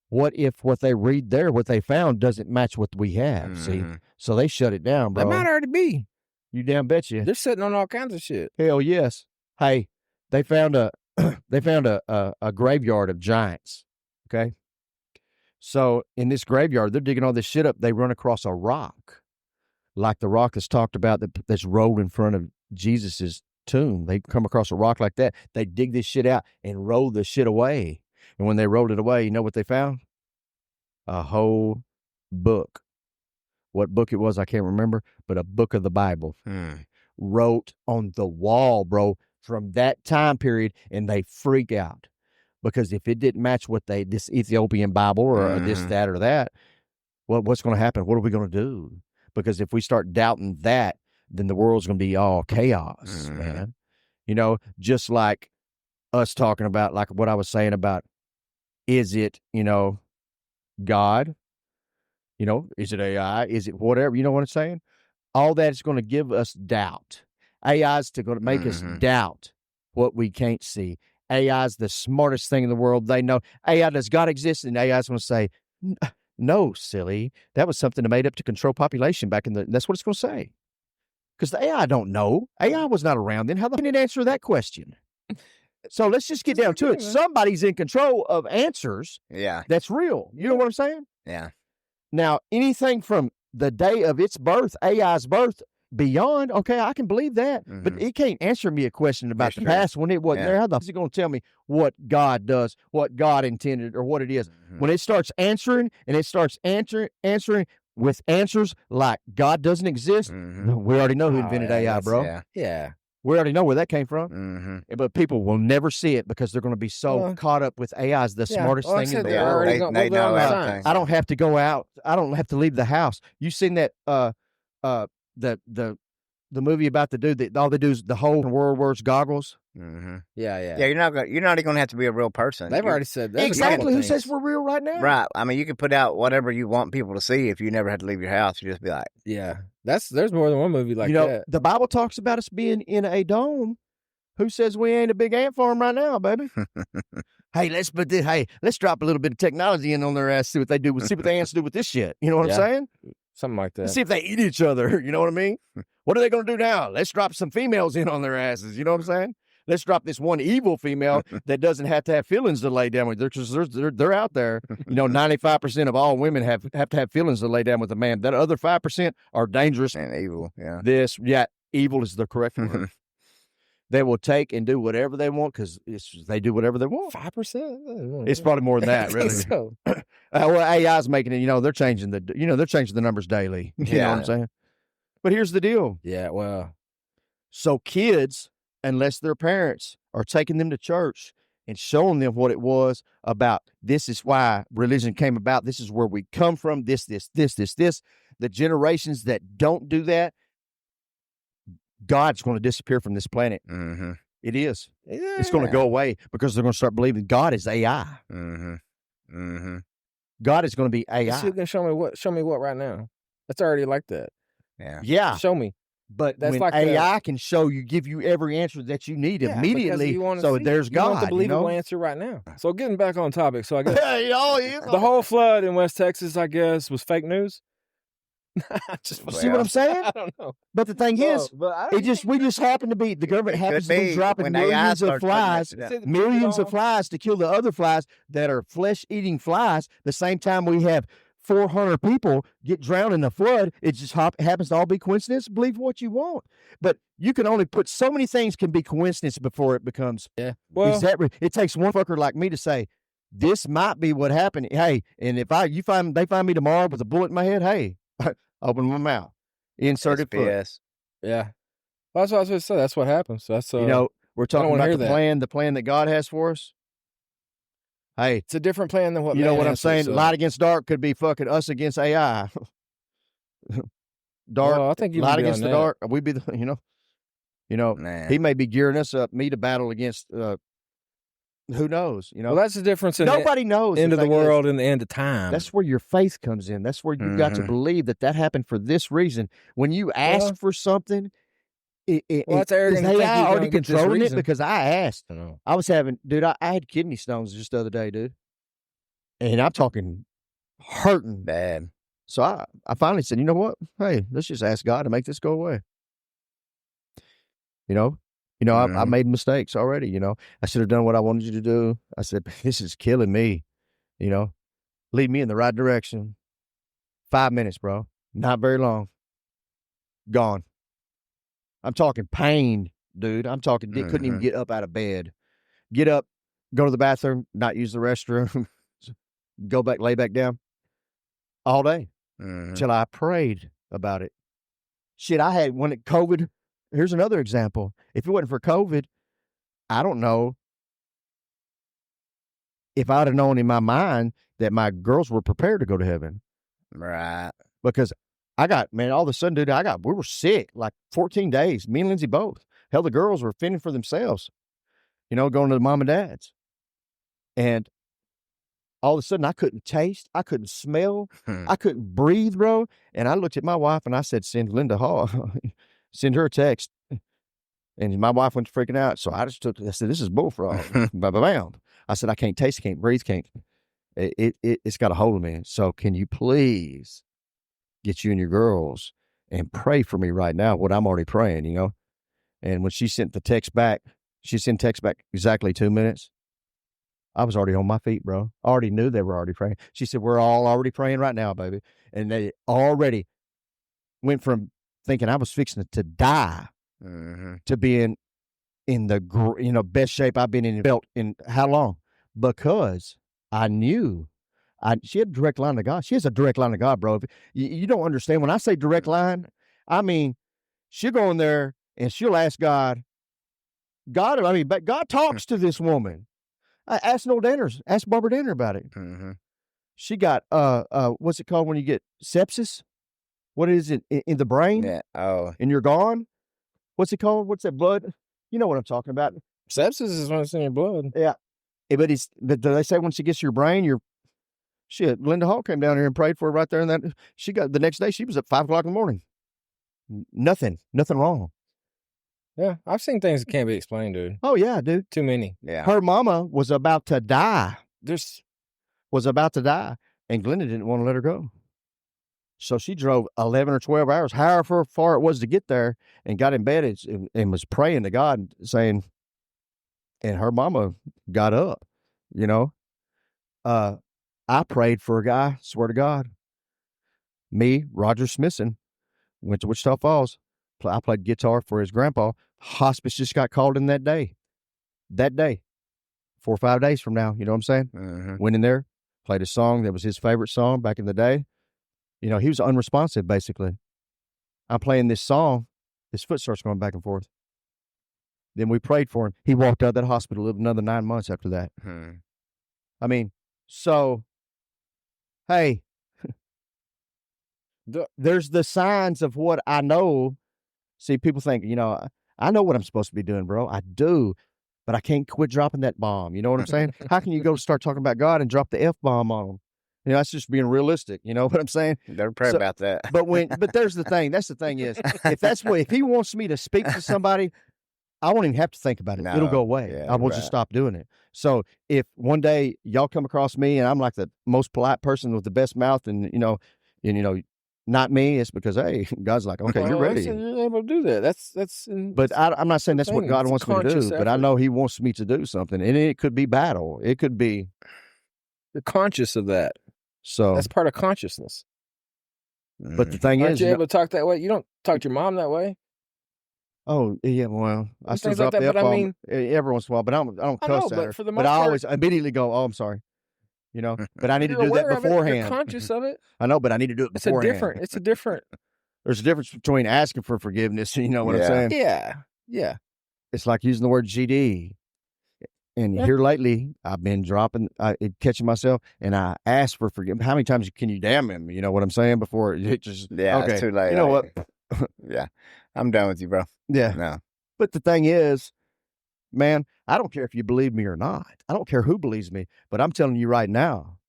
B: what if what they read there, what they found, doesn't match what we have? See, so they shut it down, bro.
D: That might already be.
B: You damn betcha.
D: They're sitting on all kinds of shit.
B: Hell yes. Hey, they found a graveyard of giants. Okay, so in this graveyard, they're digging all this shit up. They run across a rock, like the rock that's talked about that's rolled in front of Jesus's tomb. They come across a rock like that. They dig this shit out and roll the shit away. And when they rolled it away, you know what they found? A whole book. What book it was, I can't remember, but a book of the Bible wrote on the wall, bro, from that time period. And they freak out, because if it didn't match what this Ethiopian Bible or this, that, or that, well, what's going to happen? What are we going to do? Because if we start doubting that, then the world's going to be all chaos, man. You know, just like us talking about, like what I was saying about, is it, God? Is it AI? Is it whatever? You know what I'm saying? All that is going to give us doubt. AI is going to make us doubt what we can't see. AI is the smartest thing in the world. They know. AI, does God exist? And AI is going to say, no, silly. That was something made up to control population back in that's what it's going to say. Because the AI don't know. AI was not around then. How the hell did it answer that question? So let's just get down to it. Somebody's in control of answers.
C: Yeah.
B: That's real. You know what I'm saying?
C: Yeah.
B: Now, anything from the day of its birth, AI's birth, beyond, okay, I can believe that. But it can't answer me a question about the past when it wasn't there. How the hell is it going to tell me what God does, what God intended, or what it is? When it starts answering, and it starts answering with answers like God doesn't exist, we already know who invented AI, bro.
D: Yeah.
B: We already know where that came from. But people will never see it because they're going to be so caught up with AI is the smartest thing in the world.
C: They know everything.
B: I don't have to go out. I don't have to leave the house. You seen that the the movie about the dude that all they do is the whole world wears goggles.
C: Mm-hmm.
D: Yeah.
C: Yeah, you're not even going to have to be a real person.
D: They've already said that.
B: Exactly. Who says we're real right now?
C: Right. I mean, you can put out whatever you want people to see if you never had to leave your house. You just be like,
D: yeah. There's more than one movie like that.
B: The Bible talks about us being in a dome. Who says we ain't a big ant farm right now, baby? Hey, let's drop a little bit of technology in on their ass, see what they do, see what the ants do with this shit. You know what I'm saying?
D: Something like that.
B: Let's see if they eat each other. You know what I mean? What are they going to do now? Let's drop some females in on their asses. You know what I'm saying? Let's drop this one evil female that doesn't have to have feelings to lay down with, because they're out there. 95% of all women have to have feelings to lay down with a man. That other 5% are dangerous
C: and evil. Yeah.
B: Evil is the correct word. They will take and do whatever they want because they do whatever they want.
D: 5%?
B: It's probably more than that, really.
D: So.
B: Well, AI's making it. They're changing the numbers daily. You know what I'm saying? But here's the deal.
D: Yeah, well.
B: So kids, unless their parents are taking them to church and showing them what it was about, this is why religion came about. This is where we come from. This. The generations that don't do that, God's going to disappear from this planet.
C: Mm-hmm.
B: It is.
D: Yeah.
B: It's going to go away because they're going to start believing God is AI.
C: Mm-hmm. Mm-hmm.
B: God is going to be AI.
D: So you can show me what right now? That's already like that.
B: Yeah.
D: Show me.
B: But
D: that's
B: when
D: like
B: AI can give you every answer that you need immediately, there's God.
D: You want the believable answer right now. So getting back on topic, so I guess
B: the
D: whole flood in West Texas, I guess, was fake news.
B: See what I'm saying?
D: I don't know.
B: But the thing is, we just happen to be, the government happens to be dropping millions of flies to kill the other flies that are flesh-eating flies. The same time we have 400 people get drowned in the flood. It just happens to all be coincidence. Believe what you want. But you can only put so many things can be coincidence before it becomes.
D: Yeah. Well,
B: it takes one fucker like me to say, this might be what happened. Hey, and if they find me tomorrow with a bullet in my head, hey, open my mouth. Insert it.
D: Yeah. Well, that's what I was going to say. That's what happens. So that's
B: we're talking about the plan that God has for us. Hey,
D: it's a different plan than what
B: you know what I'm saying. Light against dark could be fucking us against AI. Dark.
D: Well, I think
B: light against the dark. We be the
C: Man.
B: He may be gearing us up, me to battle against. Who knows?
D: Well, that's the difference in
B: nobody knows.
D: End of the world and the end of time.
B: That's where your faith comes in. That's where you've got to believe that happened for this reason. When you ask for something,
D: that's arrogant.
B: Is AI already controlling it? Because I asked.
D: I
B: was having, dude, I had kidney stones just the other day, dude. And I'm talking hurting bad. So I finally said, you know what? Hey, let's just ask God to make this go away. I made mistakes already, I should have done what I wanted you to do. I said, this is killing me, lead me in the right direction. 5 minutes, bro. Not very long. Gone. I'm talking pain, dude. I'm talking, couldn't even get up out of bed. Get up, go to the bathroom, not use the restroom, go back, lay back down all day till I prayed about it. Shit, I had when COVID. Here's another example. If it wasn't for COVID, I don't know if I'd have known in my mind that my girls were prepared to go to heaven.
C: Right.
B: Because all of a sudden, dude, we were sick, like 14 days, me and Lindsay both. Hell, the girls were fending for themselves, going to the mom and dad's. And all of a sudden, I couldn't taste, I couldn't smell, I couldn't breathe, bro. And I looked at my wife and I said, send Linda Hall. Send her a text. And my wife went freaking out. So I just I said, this is bullfrog. Bam. I said, I can't taste, can't breathe, can't. It's got a hold of me. So can you please get you and your girls and pray for me right now, what I'm already praying, And when she sent the text back, exactly 2 minutes. I was already on my feet, bro. I already knew they were already praying. She said, we're all already praying right now, baby. And they already went from thinking I was fixing to die to being in the best shape I've been in felt in how long? Because I knew she had a direct line to God. She has a direct line to God, bro. You don't understand. When I say direct line, I mean, she'll go in there and she'll ask God, but God talks to this woman. I asked Barbara Danner about it. She got, what's it called when you get sepsis? What is it in the brain?
C: Yeah. Oh.
B: And you're gone? what's it called? What's that blood? You know what I'm talking about.
D: Sepsis is when it's in your blood.
B: Yeah. But they say once it gets to your brain, shit. Linda Hall came down here and prayed for her right there. And that she got the next day, she was at 5 o'clock in the morning. Nothing wrong.
D: Yeah. I've seen things that can't be explained, dude.
B: Oh, yeah, dude.
D: Too many.
C: Yeah.
B: Her mama was about to die. And Glenda didn't want to let her go. So she drove 11 or 12 hours, however far it was to get there, and got in bed and was praying to God, saying, and her mama got up, I prayed for a guy, swear to God. Me, Roger Smithson, went to Wichita Falls. I played guitar for his grandpa. Hospice just got called in that day. 4 or 5 days from now, you know what I'm saying?
C: Mm-hmm.
B: Went in there, played a song that was his favorite song back in the day. He was unresponsive, basically. I'm playing this song. His foot starts going back and forth. Then we prayed for him. He walked out of that hospital, lived another 9 months after that. I mean, so, hey, there's the signs of what I know. See, people think, I know what I'm supposed to be doing, bro. I do, but I can't quit dropping that bomb. You know what I'm saying? How can you go start talking about God and drop the F-bomb on them? That's just being realistic. You know what I'm saying?
C: Don't pray about that.
B: But there's the thing. That's the thing is, if he wants me to speak to somebody, I won't even have to think about it.
C: No,
B: it'll go away.
C: yeah,
B: I will just stop doing it. So if one day y'all come across me and I'm like the most polite person with the best mouth and not me, it's because, hey, God's like, okay, you're ready.
D: You're able to do that. That's.
B: But I'm not saying that's what God wants me to do, but I know he wants me to do something. And it could be battle. It could be.
D: You're conscious of that.
B: So
D: that's part of consciousness.
B: But the thing
D: Aren't
B: is,
D: you able to talk that way? You don't talk to your mom that way.
B: Oh yeah, well, I still drop
D: like
B: the
D: that,
B: F-bomb every once in a while, but I don't cuss at her.
D: For the most
B: but I
D: part,
B: always immediately go, "Oh, I'm sorry," But I need to
D: you're
B: do that
D: aware of
B: beforehand.
D: You're conscious of it.
B: I know, but I need to do it beforehand.
D: It's a different.
B: There's a difference between asking for forgiveness. You know what I'm saying?
D: Yeah.
B: It's like using the word GD. And here lately, I've been catching myself, and I ask for forgiveness. How many times can you damn him? You know what I'm saying? Before it just okay.
C: It's too late.
B: You know what?
C: Yeah, I'm done with you, bro.
B: Yeah.
C: No.
B: But the thing is, man, I don't care if you believe me or not. I don't care who believes me. But I'm telling you right now,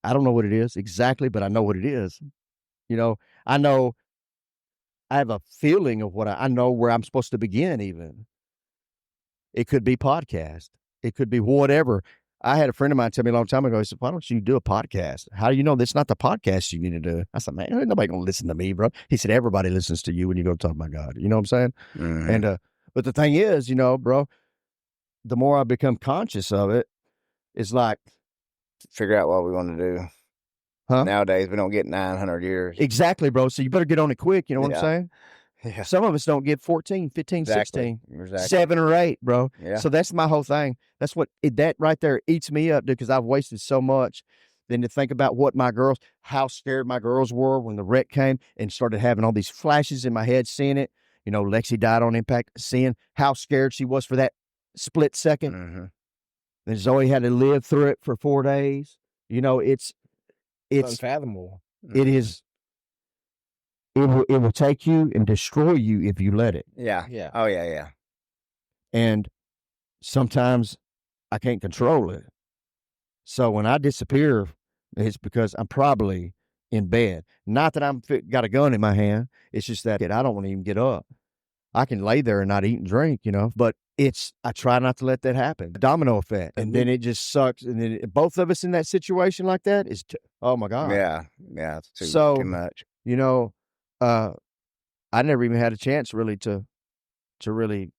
B: I don't know what it is exactly, but I know what it is. I know. I have a feeling of what I know where I'm supposed to begin. Even. It could be podcast. It could be whatever. I had a friend of mine tell me a long time ago, he said, why don't you do a podcast? How do you know that's not the podcast you need to do? I said, man, ain't nobody going to listen to me, bro. He said, everybody listens to you when you go talk about God. You know what I'm saying?
C: Mm-hmm.
B: And but the thing is, bro, the more I become conscious of it, it's like.
C: Figure out what we want to do.
B: Huh?
C: Nowadays, we don't get 900 years.
B: Exactly, bro. So you better get on it quick. You know what I'm saying?
C: Yeah.
B: Some of us don't get 14, 15,
C: exactly.
B: 16, 7 or 8, bro.
C: Yeah.
B: So that's my whole thing. That's that right there eats me up, dude, because I've wasted so much. Then to think about how scared my girls were when the wreck came and started having all these flashes in my head, seeing it. Lexi died on impact, seeing how scared she was for that split second.
C: Mm-hmm.
B: And Zoe had to live through it for 4 days. It's
D: unfathomable.
B: It is. It will take you and destroy you if you let it.
C: Yeah. Oh, yeah.
B: And sometimes I can't control it. So when I disappear, it's because I'm probably in bed. Not that I'm got a gun in my hand. It's just that I don't want to even get up. I can lay there and not eat and drink, but I try not to let that happen. Domino effect. And then it just sucks. And then both of us in that situation like that is, oh my God.
C: Yeah. It's too much.
B: I never even had a chance really to really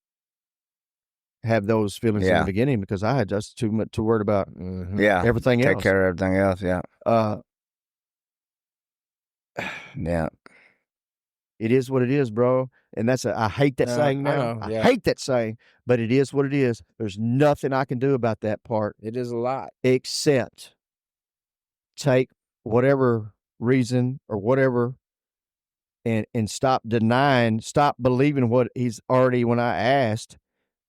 B: have those feelings in the beginning because I had just too much to worry about everything else.
C: Take care of everything else, yeah.
B: It is what it is, bro. And I hate that saying now. I hate that saying, but it is what it is. There's nothing I can do about that part.
D: It is a lot.
B: Except take whatever reason or whatever and stop believing what he's already, when I asked,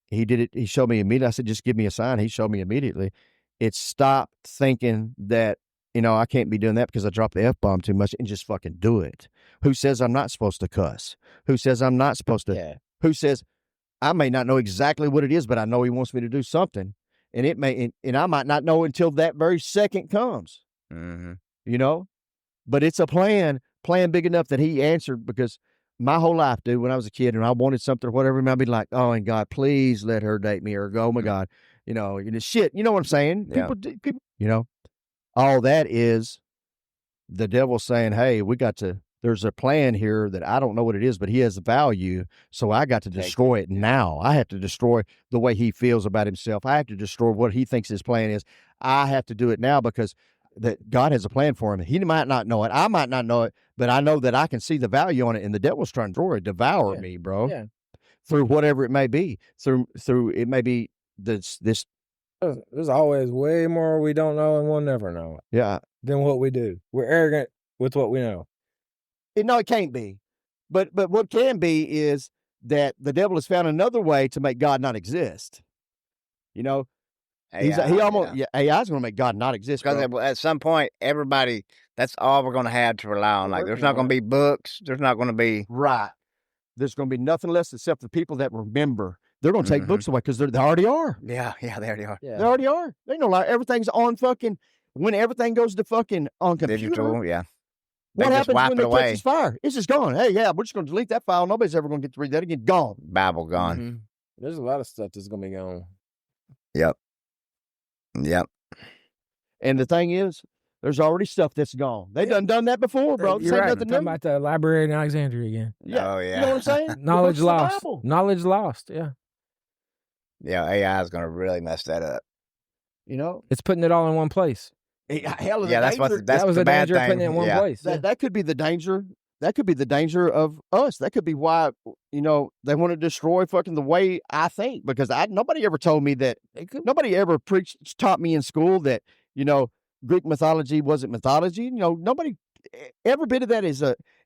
B: he did it, he showed me immediately. I said, just give me a sign. He showed me immediately. It's stop thinking that, I can't be doing that because I dropped the F-bomb too much and just fucking do it. Who says I'm not supposed to cuss? Who says I'm not supposed to?
C: Yeah.
B: Who says I may not know exactly what it is, but I know he wants me to do something, and it may, and I might not know until that very second comes.
C: Mm-hmm.
B: You know, but it's a plan big enough that he answered, because my whole life, dude, when I was a kid and I wanted something or whatever, I'd be like, oh, and God, please let her date me, or go, oh my God, shit. You know what I'm saying?
C: Yeah.
B: People, all that is the devil saying, hey, there's a plan here that I don't know what it is, but he has value. So I got to destroy it now. I have to destroy the way he feels about himself. I have to destroy what he thinks his plan is. I have to do it now, because that God has a plan for him. He might not know it. I might not know it, but I know that I can see the value on it. And the devil's trying to devour me, bro.
D: Yeah.
B: Through whatever it may be. Through it may be this.
D: There's always way more we don't know, and we'll never know it.
B: Yeah.
D: Than what we do. We're arrogant with what we know.
B: No, it can't be. But what can be is that the devil has found another way to make God not exist. AI is going to make God not exist.
C: Because at some point, everybody, that's all we're going to have to rely on. Like, there's not going to be books. There's not going to be.
B: Right. There's going to be nothing less except the people that remember. They're going to take books away, because they already are.
C: Yeah, they already are.
B: Yeah. They already are. They know, like, everything's on fucking, when everything goes to fucking on computer.
C: Digital, yeah.
B: What happens when it catches fire? It's just gone. Hey, yeah, we're just going to delete that file. Nobody's ever going to get to read that again. Gone.
C: Bible gone.
D: Mm-hmm. There's a lot of stuff that's going to be gone.
C: Yep.
B: And the thing is, there's already stuff that's gone. They done that before, bro.
D: You're right. Talking about the library in Alexandria again.
B: Yeah.
C: Oh, yeah.
B: You know what I'm saying?
D: Knowledge lost. Knowledge lost, yeah.
C: Yeah, AI is going to really mess that up.
D: It's putting it all in one place.
B: Hell,
C: that was
D: the
C: bad
D: danger of putting it in one place.
B: That could be the danger. That could be the danger of us. That could be why, they want to destroy fucking the way I think, because nobody ever told me that. Nobody ever taught me in school that, Greek mythology wasn't mythology. Nobody, every bit of that is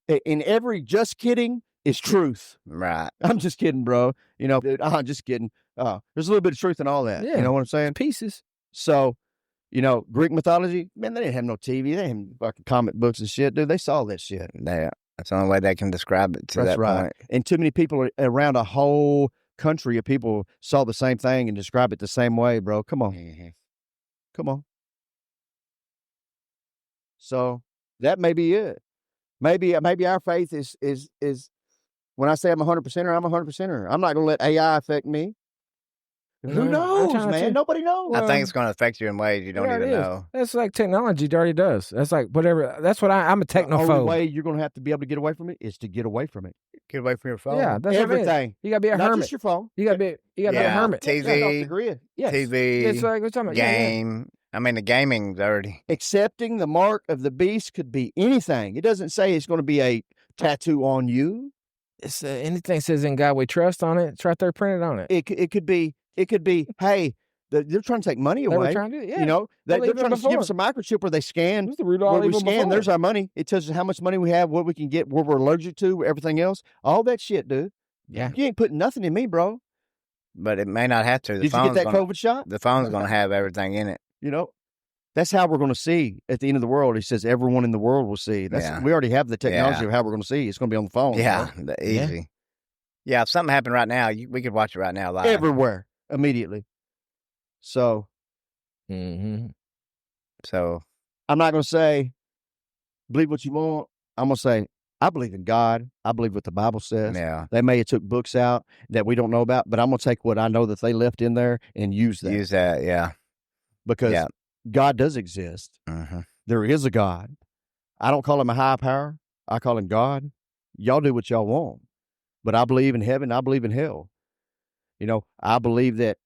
B: in every just kidding is truth.
C: Right.
B: I'm just kidding, bro. Dude, I'm just kidding. There's a little bit of truth in all that.
D: Yeah.
B: You know what I'm saying?
D: Pieces.
B: So, Greek mythology, man, they didn't have no TV. They didn't have fucking comic books and shit, dude. They saw that shit.
C: Yeah. That's the only way they can describe it to that point.
B: And too many people around a whole country of people saw the same thing and describe it the same way, bro. Come on.
C: Mm-hmm.
B: Come on. So that may be it. Maybe our faith is when I say I'm 100%er, I'm 100%er. I'm not going to let AI affect me. Who knows, man? Nobody knows.
C: I think it's going to affect you in ways you don't even know.
D: That's like technology. It already does. That's like whatever. That's what I'm a technophobe.
B: The only way you're going to have to be able to get away from it is to get away from it.
C: Get away from your phone.
D: Yeah, that's
B: everything.
D: You got to be a hermit.
B: Not just your phone.
D: You got to be a hermit.
C: TV.
B: Yes.
C: TV.
D: It's like we're talking about
C: game.
D: Yeah.
C: I mean, the gaming's already.
B: Accepting the mark of the beast could be anything. It doesn't say it's going to be a tattoo on you.
D: It's anything says "In God We Trust" on it. It's right there printed on it.
B: It could be. Hey, they're trying to take money away.
D: They were trying to, yeah.
B: They're trying to give us a microchip where they scan. Where we scan, there's our money. It tells us how much money we have, what we can get, what we're allergic to, everything else. All that shit, dude.
D: Yeah.
B: You ain't putting nothing in me, bro.
C: But it may not have to.
B: Did you get that COVID shot?
C: The phone's going to have everything in it.
B: That's how we're going to see at the end of the world. He says everyone in the world will see. We already have the technology of how we're going to see. It's going to be on the phone.
C: Yeah, easy. Yeah, if something happened right now, we could watch it right now live.
B: Everywhere, immediately. So,
C: So,
B: I'm not going to say, believe what you want. I'm going to say, I believe in God. I believe what the Bible says.
C: Yeah.
B: They may have took books out that we don't know about, but I'm going to take what I know that they left in there and use that.
C: Use that, yeah.
B: Because God does exist.
C: Mm-hmm.
B: There is a God. I don't call him a high power. I call him God. Y'all do what y'all want. But I believe in heaven. I believe in hell. I believe that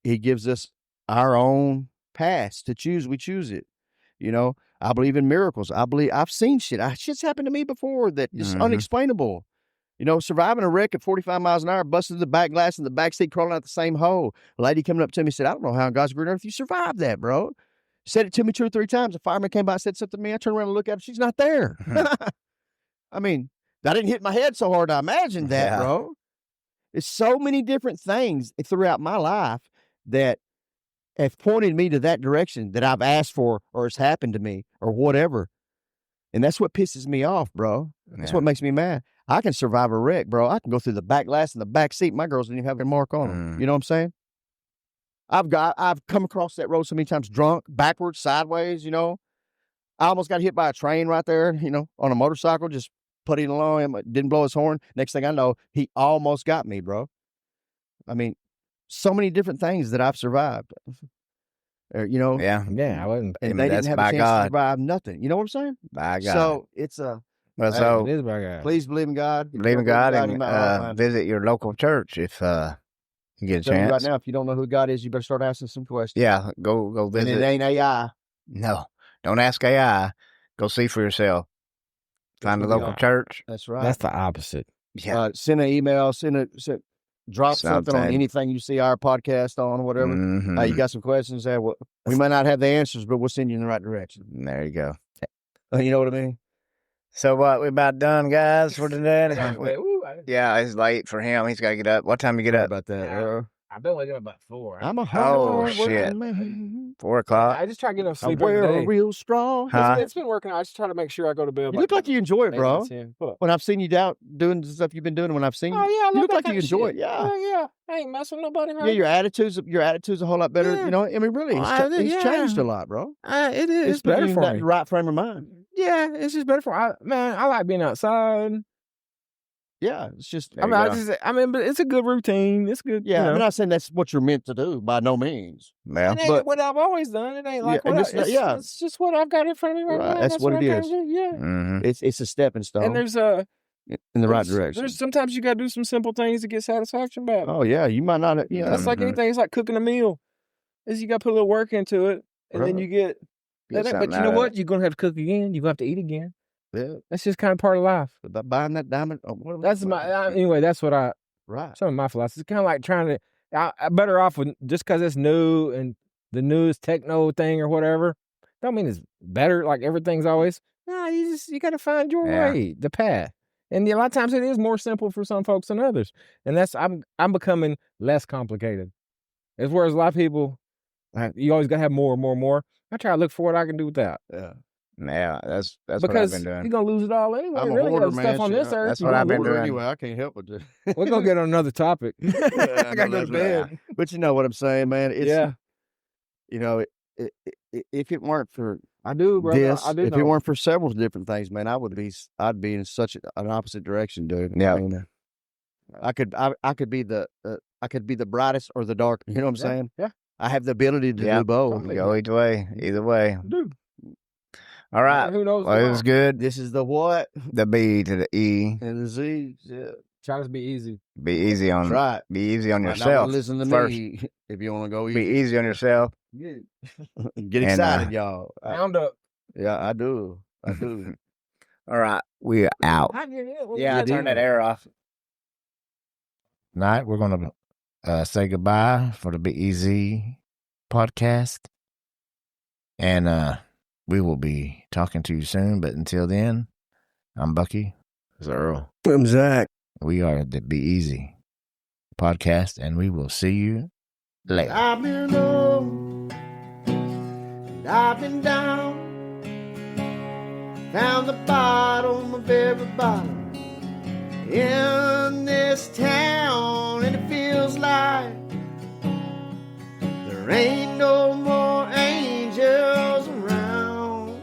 B: he gives us our own paths to choose. We choose it. I believe in miracles. I've seen shit. Shit's happened to me before that is unexplainable. Surviving a wreck at 45 miles an hour, busted the back glass in the back seat, crawling out the same hole. A lady coming up to me said, I don't know how in God's green earth you survived that, bro. Said it to me 2 or 3 times. A fireman came by and said something to me. I turned around and looked at her. She's not there. I mean, that didn't hit my head so hard. I imagined that, bro. There's so many different things throughout my life that have pointed me to that direction that I've asked for or has happened to me or whatever. And that's what pisses me off, bro. That's what makes me mad. I can survive a wreck, bro. I can go through the back glass and the back seat. My girls didn't even have a mark on them. You know what I'm saying? I've come across that road so many times drunk, backwards, sideways, you know. I almost got hit by a train right there, you know, on a motorcycle, just putting along him, didn't blow his horn. Next thing I know, he almost got me, bro. I mean, so many different things that I've survived. You know?
C: Yeah.
D: I wasn't.
B: And they didn't have a chance to survive nothing. You know what I'm saying?
C: By God.
B: So it's a...
C: Well, so
D: it is by God.
B: Please believe in God.
C: Believe in God and visit your local church if you get a chance.
B: Right now, if you don't know who God is, you better start asking some questions.
C: Yeah, go visit.
B: And it ain't AI.
C: No, don't ask AI. Go see for yourself. Find a local church.
B: That's right.
D: That's the opposite.
C: Yeah.
B: Send an email. Drop something on anything you see our podcast on or whatever.
C: Mm-hmm.
B: You got some questions there. We might not have the answers, but we'll send you in the right direction.
C: There you go.
B: You know what I mean?
C: So what? We about done, guys, for today? Yeah, it's late for him. He's got to get up. What time you get up?
B: About that.
D: I've been waking up about 4.
B: I'm a hard
C: shit.
B: man.
C: 4 o'clock.
D: I just try to get enough sleep
B: I wear
D: every day.
B: a real strong.
C: Huh?
D: It's been working out. I just try to make sure I go to bed.
B: You look like you enjoy it, bro.
D: 10.
B: When I've seen you out doing the stuff you've been doing, when I've seen you,
D: I
B: you look like
D: that
B: you enjoy
D: shit.
B: it. Yeah.
D: Yeah. I ain't messing with nobody. Right?
B: Yeah, your attitude's a whole lot better.
D: Yeah.
B: You know, I mean, really, he's changed a lot, bro.
D: It is.
B: It's
D: better
B: putting
D: for
B: you in
D: me.
B: that right frame of mind.
D: Yeah, it's just better for me. Man, I like being outside.
B: Yeah, it's just.
C: But
D: it's a good routine. It's good.
B: Yeah,
D: you know.
B: I'm not saying that's what you're meant to do by no means.
C: Yeah.
D: It ain't what I've always done. It ain't like it's just what I've got in front of me right now.
B: That's what it is.
D: Yeah.
C: Mm-hmm.
B: It's a stepping stone.
D: And there's
B: in the right direction.
D: There's sometimes you got to do some simple things to get satisfaction back.
B: Oh yeah, you might not. Yeah,
D: that's like anything. It's like cooking a meal. Is you got to put a little work into it, and then you get. But you know what? You're gonna have to cook again. You're gonna have to eat again.
B: Yeah,
D: that's just kind of part of life.
B: But buying that diamond.
D: Anyway. That's what I.
B: Right.
D: Some of my philosophy. It's kind of like trying to. I'm better off with just because it's new and the newest techno thing or whatever. Don't mean it's better. Like everything's always. No, you got to find your way, the path. And a lot of times it is more simple for some folks than others. And I'm becoming less complicated. As whereas a lot of people, you always got to have more and more and more. I try to look for what I can do with that.
C: Yeah. Yeah, that's
D: because
C: what I've been doing.
D: You're going to lose it all anyway.
B: I'm a
D: really
B: hoarder,
D: got
B: man.
D: stuff on this earth.
C: That's what I've been doing.
B: Anyway, I can't help it.
D: We're going to get on another topic. I got to go to bed.
B: Right. But you know what I'm saying, man? It's, you know, if it weren't for
D: I do, bro.
B: this,
D: I do
B: if
D: know.
B: it weren't for several different things, man, I'd be in such an opposite direction, dude.
C: Yeah.
B: I mean, I could be the brightest or the dark. You know what I'm saying?
D: Yeah.
B: I have the ability to do both.
C: Go either way.
D: Dude.
C: All right.
D: Who knows?
C: Well, it was good.
B: This is the what?
C: The B to the E.
B: And the Z. Yeah.
D: Try to be easy.
C: Be easy on.
B: Right.
C: Be easy on
B: Now
C: yourself.
B: listen to
C: first.
B: me if you want to go easy.
C: Be easy on yourself.
B: Get excited, y'all.
D: Round up.
B: Yeah, I do.
C: All right. We're out. Yeah, turn that air off. Tonight, we're going to say goodbye for the Be Easy podcast. And we will be talking to you soon. But until then, I'm Bucky. This is Earl.
B: I'm Zach.
C: We are the Be Easy podcast. And we will see you later.
B: I've been low, and I've been down, found the bottom of every bottom in this town, and it feels like there ain't no more angels around.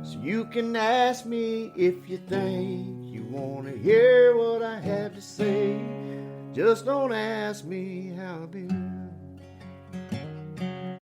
B: So you can ask me if you think you want to hear what I have to say. Just don't ask me how I've been.